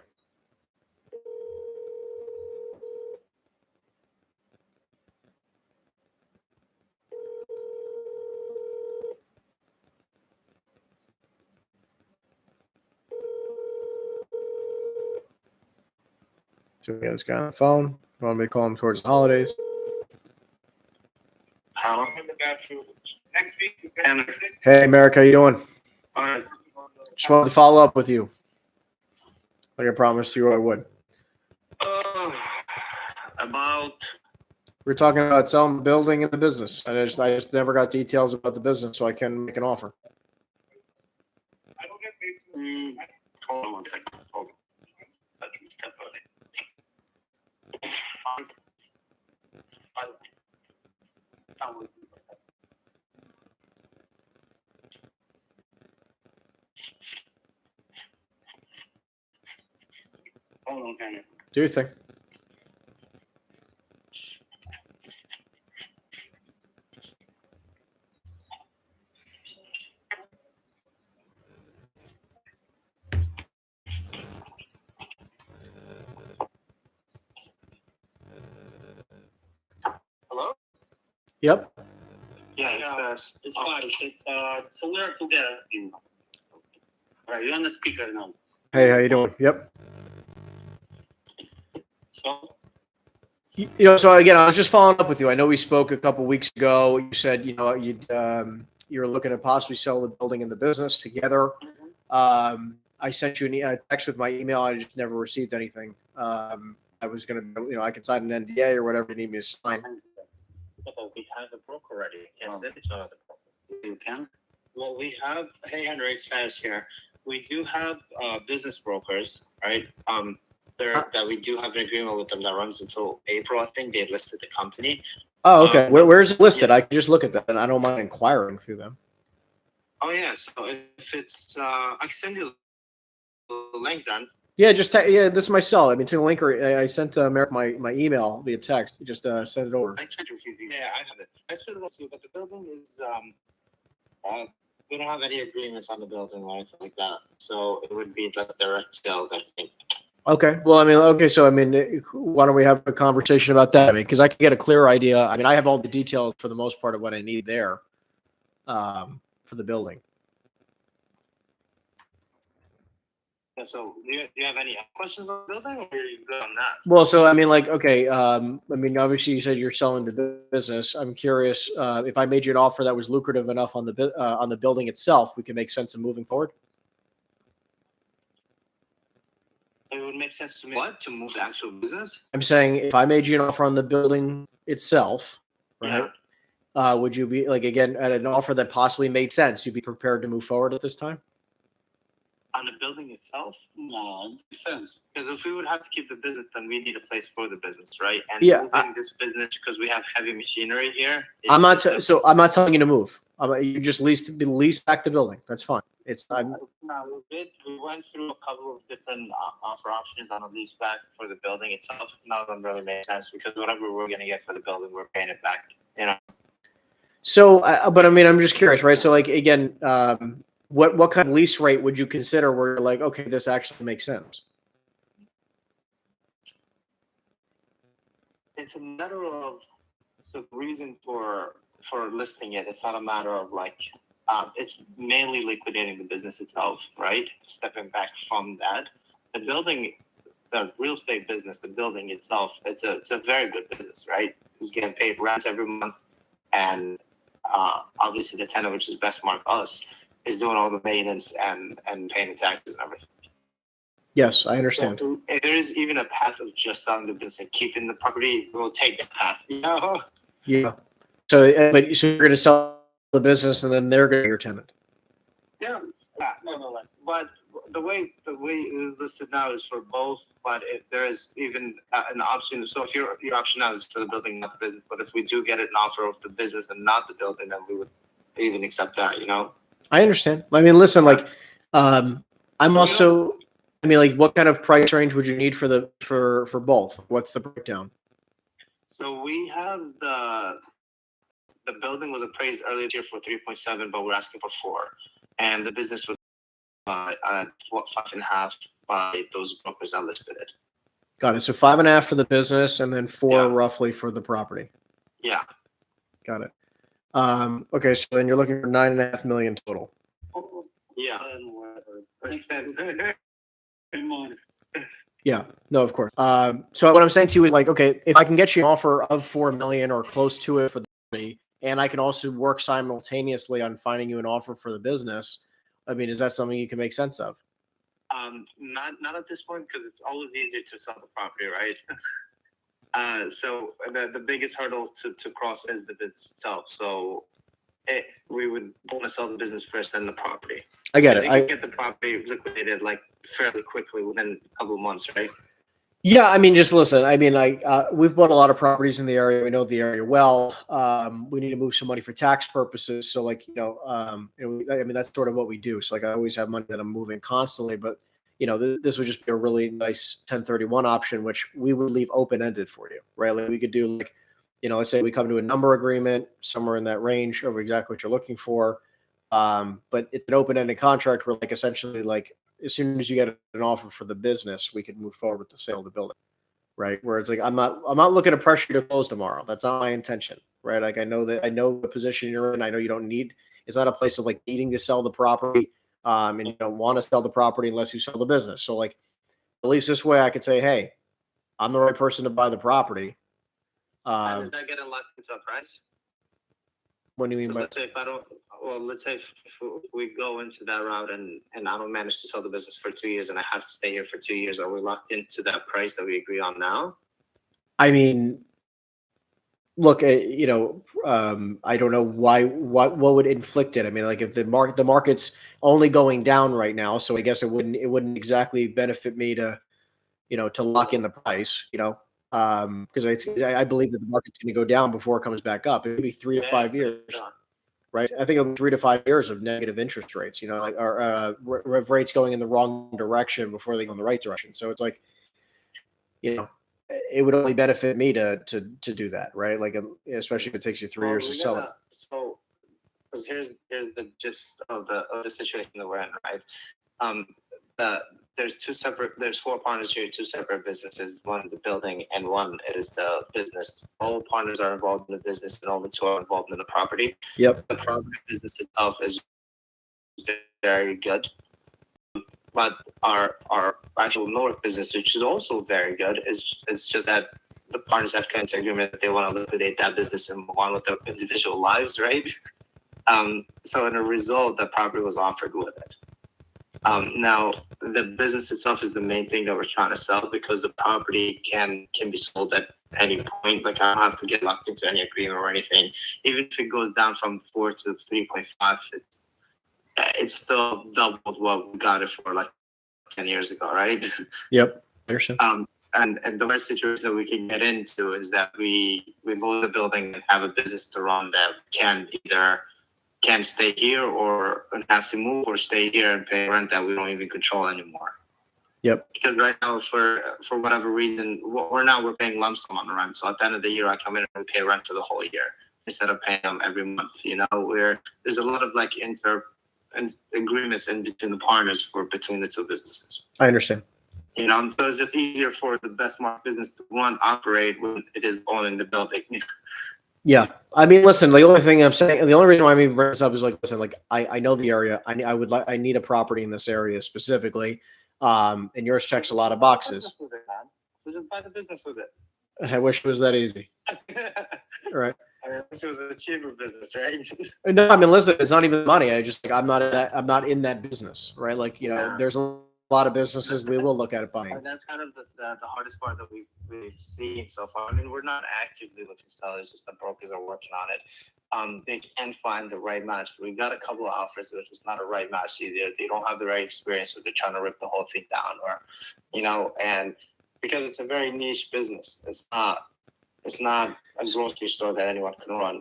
So we got this guy on the phone. Want me to call him towards the holidays? Hello. Next week. Hey, America, how you doing? All right. Just wanted to follow up with you, like I promised you I would. About We were talking about selling the building and the business. I just never got details about the business, so I can make an offer. I don't get hold on 1 second. Hold on. Let me step on it. Hold on, Kenny. Do your thing. Hello? Yep. Yeah, it's fine. It's a lyric together. All right, you're on the speaker now. Hey, how you doing? Yep. So, So again, I was just following up with you. I know we spoke a couple weeks ago. You said, you were looking to possibly sell the building and the business together. I sent you a text with my email. I just never received anything. I was going to, I can sign an NDA or whatever you need me to sign. we have a broker already. Yes, that is not the broker. You can? Well, we have, hey, Henry, it's Faz here. We do have business brokers, right? That we do have an agreement with them that runs until April. I think they listed the company. Oh, okay. Where's it listed? I can just look at that, and I don't mind inquiring through them. Oh, yeah. So if it's, I can send you the link then. Yeah, this is my cell. I mean, to the link, I sent Merrick my email via text. Just send it over. I sent you. Yeah, I have it. I should have you, but the building is we don't have any agreements on the building or anything like that. So it would be like direct sales, I think. Okay. Well, why don't we have a conversation about that? I mean, because I can get a clear idea. I mean, I have all the details for the most part of what I need there for the building. Yeah, so do you have any questions on the building, or are you good on that? Well, so I mean, obviously you said you're selling the business. I'm curious if I made you an offer that was lucrative enough on the building itself, we can make sense of moving forward. It would make sense to me. What? To move the actual business? I'm saying if I made you an offer on the building itself, right? Yeah. Would you be again at an offer that possibly made sense? You'd be prepared to move forward at this time? On the building itself? No, it makes sense. Because if we would have to keep the business, then we need a place for the business, right? And moving this business, because we have heavy machinery here. I'm not telling you to move. You just lease back the building. That's fine. No, we went through a couple of different offer options on a lease back for the building itself. None of them really made sense because whatever we're going to get for the building, we're paying it back. So, but I mean, I'm just curious, right? So, again, what kind of lease rate would you consider where you're like, okay, this actually makes sense? It's a matter of the reason for listing it. It's not a matter of it's mainly liquidating the business itself, right? Stepping back from that, the building, the real estate business, the building itself, it's a very good business, right? It's getting paid rent every month, and obviously the tenant, which is Bestmark us, is doing all the maintenance and paying the taxes and everything. Yes, I understand. So if there is even a path of just selling the business and keeping the property, we'll take that path. Yeah. So you're going to sell the business and then they're going to be your tenant. Yeah. No. But the way it is listed now is for both. But if there is even an option, so if your option now is for the building, not the business. But if we do get an offer of the business and not the building, then we would even accept that. I understand. I mean, listen, I'm also. I mean, what kind of price range would you need for both? What's the breakdown? So we have the building was appraised earlier this year for 3.7, but we're asking for 4, and the business was at 5.5 by those brokers that listed it. Got it. So 5.5 for the business, and then 4 roughly for the property. Yeah. Got it. Okay, so then you're looking for $9.5 million total. Yeah. Yeah, no, of course. So what I'm saying to you is like, okay, if I can get you an offer of 4 million or close to it for the property, and I can also work simultaneously on finding you an offer for the business, I mean, is that something you can make sense of? Not at this point, because it's always easier to sell the property, right? So the biggest hurdle to cross is the business itself. So we would want to sell the business first, then the property. I get it. You can get the property liquidated like fairly quickly within a couple of months, right? Yeah, I mean, just listen. I mean, like we've bought a lot of properties in the area. We know the area well. We need to move some money for tax purposes. So, like, I mean, that's sort of what we do. So, like, I always have money that I'm moving constantly. But this would just be a really nice 1031 option, which we would leave open ended for you, right? Like, we could do like, let's say we come to a number agreement somewhere in that range of exactly what you're looking for. But it's an open ended contract where, like, essentially, like, as soon as you get an offer for the business, we could move forward with the sale of the building, right? Where it's like I'm not looking to pressure you to close tomorrow. That's not my intention, right? Like I know the position you're in. I know you don't need. It's not a place of like needing to sell the property, and you don't want to sell the property unless you sell the business. So like at least this way, I could say, hey, I'm the right person to buy the property. And is that getting locked into a price? What do you mean So by? let's say let's say if we go into that route and I don't manage to sell the business for 2 years and I have to stay here for 2 years, are we locked into that price that we agree on now? I mean, look, I don't know what would inflict it. I mean, like if the market's only going down right now, so I guess it wouldn't exactly benefit me to lock in the price, because I believe that the market's going to go down before it comes back up. It could be 3 to 5 years. Right, I think it'll be 3 to 5 years of negative interest rates. Like or rates going in the wrong direction before they go in the right direction. So it's like, it would only benefit me to do that, right? Like, especially if it takes you 3 years to sell it. So, because here's the gist of the situation that we're in, right? There's 4 partners here, 2 separate businesses. One is the building and one is the business. All partners are involved in the business and all the 2 are involved in the property. Yep. The property business itself is very good. But our actual North business, which is also very good, it's just that the partners have come into agreement that they want to liquidate that business and move on with their individual lives, right? So in a result, the property was offered with it. Now, the business itself is the main thing that we're trying to sell because the property can be sold at any point. Like, I don't have to get locked into any agreement or anything. Even if it goes down from 4 to 3.5, it's still doubled what we got it for like 10 years ago, right? Yep. Understand. And the worst situation that we can get into is that we lose the building and have a business to run that can stay here or have to move or stay here and pay rent that we don't even control anymore. Yep. Because right now, for whatever reason, we're paying lump sum on the rent. So at the end of the year, I come in and we pay rent for the whole year instead of paying them every month. There's a lot of like agreements in between the partners between the 2 businesses. I understand. So it's just easier for the best market business to operate when it is owning the building. Yeah, I mean, listen. The only thing I'm saying, the only reason why I'm even bringing this up is like, listen, like I know the area. I need a property in this area specifically, and yours checks a lot of boxes. So just buy the business with it. I wish it was that easy. Right. I mean, this was a cheaper business, right? No, I mean, listen, it's not even money. I just I'm not in that business, right? Like, there's a lot of businesses we will look at it buying. And that's kind of the hardest part that we've seen so far. I mean, we're not actively looking to sell. It's just the brokers are working on it. They can find the right match. We got a couple of offers that it's not a right match either. They don't have the right experience, so they're trying to rip the whole thing down, and because it's a very niche business. It's not a grocery store that anyone can run,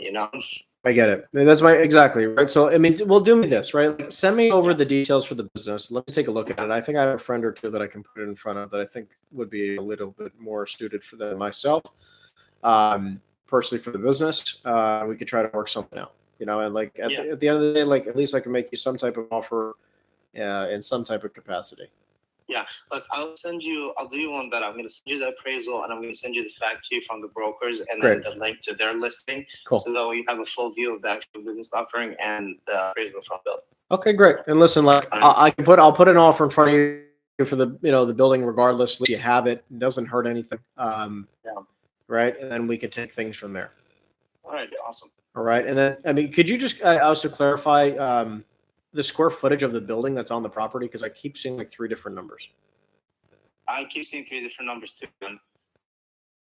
I get it. That's exactly right. So, I mean, well, do me this, right? Like, send me over the details for the business. Let me take a look at it. I think I have a friend or 2 that I can put it in front of that I think would be a little bit more suited for them myself, personally for the business. We could try to work something out, and like at the end of the day, like at least I can make you some type of offer in some type of capacity. Yeah, look, I'll do you one better. I'm going to send you the appraisal and I'm going to send you the fact sheet from the brokers and then the link to their listing. Cool. So that you have a full view of the actual business offering and the appraisal from Bill. Okay, great. And listen, like I'll put an offer in front of you for the the building regardless. You have it. It doesn't hurt anything. Right, and then we can take things from there. All right, awesome. All right, and then I mean, could you just also clarify the square footage of the building that's on the property, because I keep seeing like 3 different numbers. I keep seeing 3 different numbers too.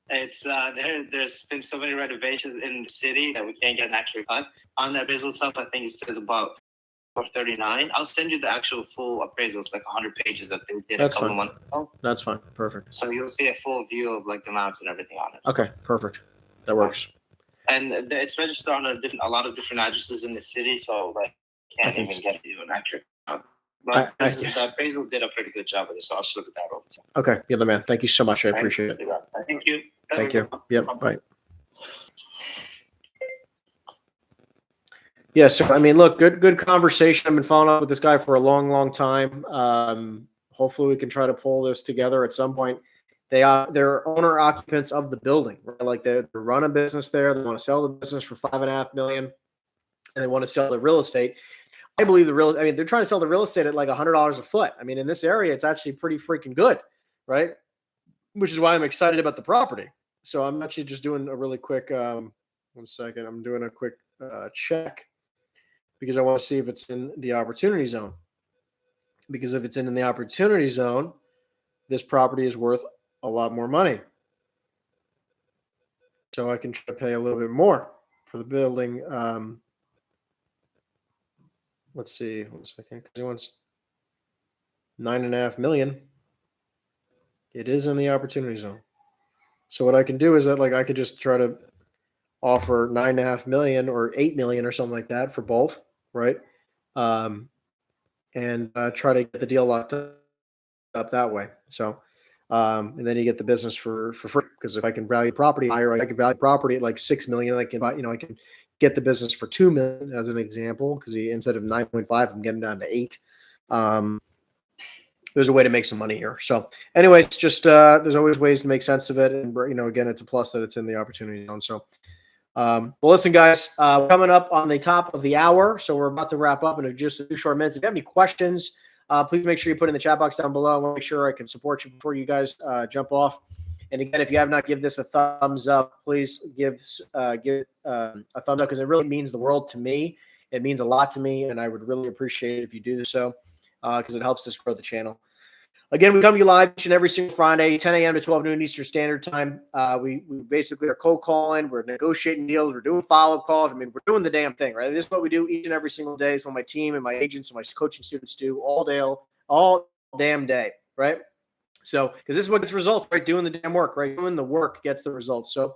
It's there's been so many renovations in the city that we can't get an accurate cut. On the appraisal stuff, I think it says about 439. I'll send you the actual full appraisal. It's like 100 pages that they did That's a couple fine. months ago. That's fine. Perfect. So you'll see a full view of like the amounts and everything on it. Okay, perfect. That works. And it's registered on a lot of different addresses in the city, so like can't even get you an accurate count. But the appraisal did a pretty good job with it, so I'll just look at that over time. Okay, you're the man. Thank you so much. I appreciate it. Thank you. Thank you. Yep. Bye. Yeah. So I mean, look, good conversation. I've been following up with this guy for a long time. Hopefully, we can try to pull this together at some point. They're owner occupants of the building, right? Like they run a business there. They want to sell the business for $5.5 million, and they want to sell the real estate. I believe they're trying to sell the real estate at like $100 a foot. I mean, in this area, it's actually pretty freaking good, right? Which is why I'm excited about the property. So I'm actually just doing a really quick, 1 second. I'm doing a quick check because I want to see if it's in the opportunity zone. Because if it's in the opportunity zone, this property is worth a lot more money. So I can try to pay a little bit more for the building. Let's see, 1 second, because he wants $9.5 million. It is in the opportunity zone. So what I can do is that I could just try to offer $9.5 million or $8 million or something like that for both, right? And try to get the deal locked up that way. So, and then you get the business for free, because if I can value property higher, I can value property at like $6 million. I can buy, I can get the business for $2 million as an example, because instead of 9.5, I'm getting down to 8. There's a way to make some money here. So anyways, just there's always ways to make sense of it. And, again, it's a plus that it's in the opportunity zone. So, well, listen, guys, coming up on the top of the hour. So we're about to wrap up in just a few short minutes. If you have any questions, please make sure you put in the chat box down below. I want to make sure I can support you before you guys jump off. And again, if you have not given this a thumbs up, please give a thumbs up, because it really means the world to me. It means a lot to me, and I would really appreciate it if you do so, because it helps us grow the channel. Again, we come to you live each and every single Friday, 10 a.m. to 12 noon Eastern Standard Time. We basically are cold calling. We're negotiating deals. We're doing follow-up calls. I mean, we're doing the damn thing, right? This is what we do each and every single day. It's what my team and my agents and my coaching students do all damn day, right? So, because this is what gets results, right? Doing the damn work, right? Doing the work gets the results. So,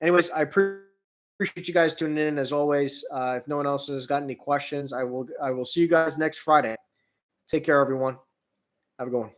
anyways, I appreciate you guys tuning in as always. If no one else has got any questions, I will see you guys next Friday. Take care, everyone. Have a good one.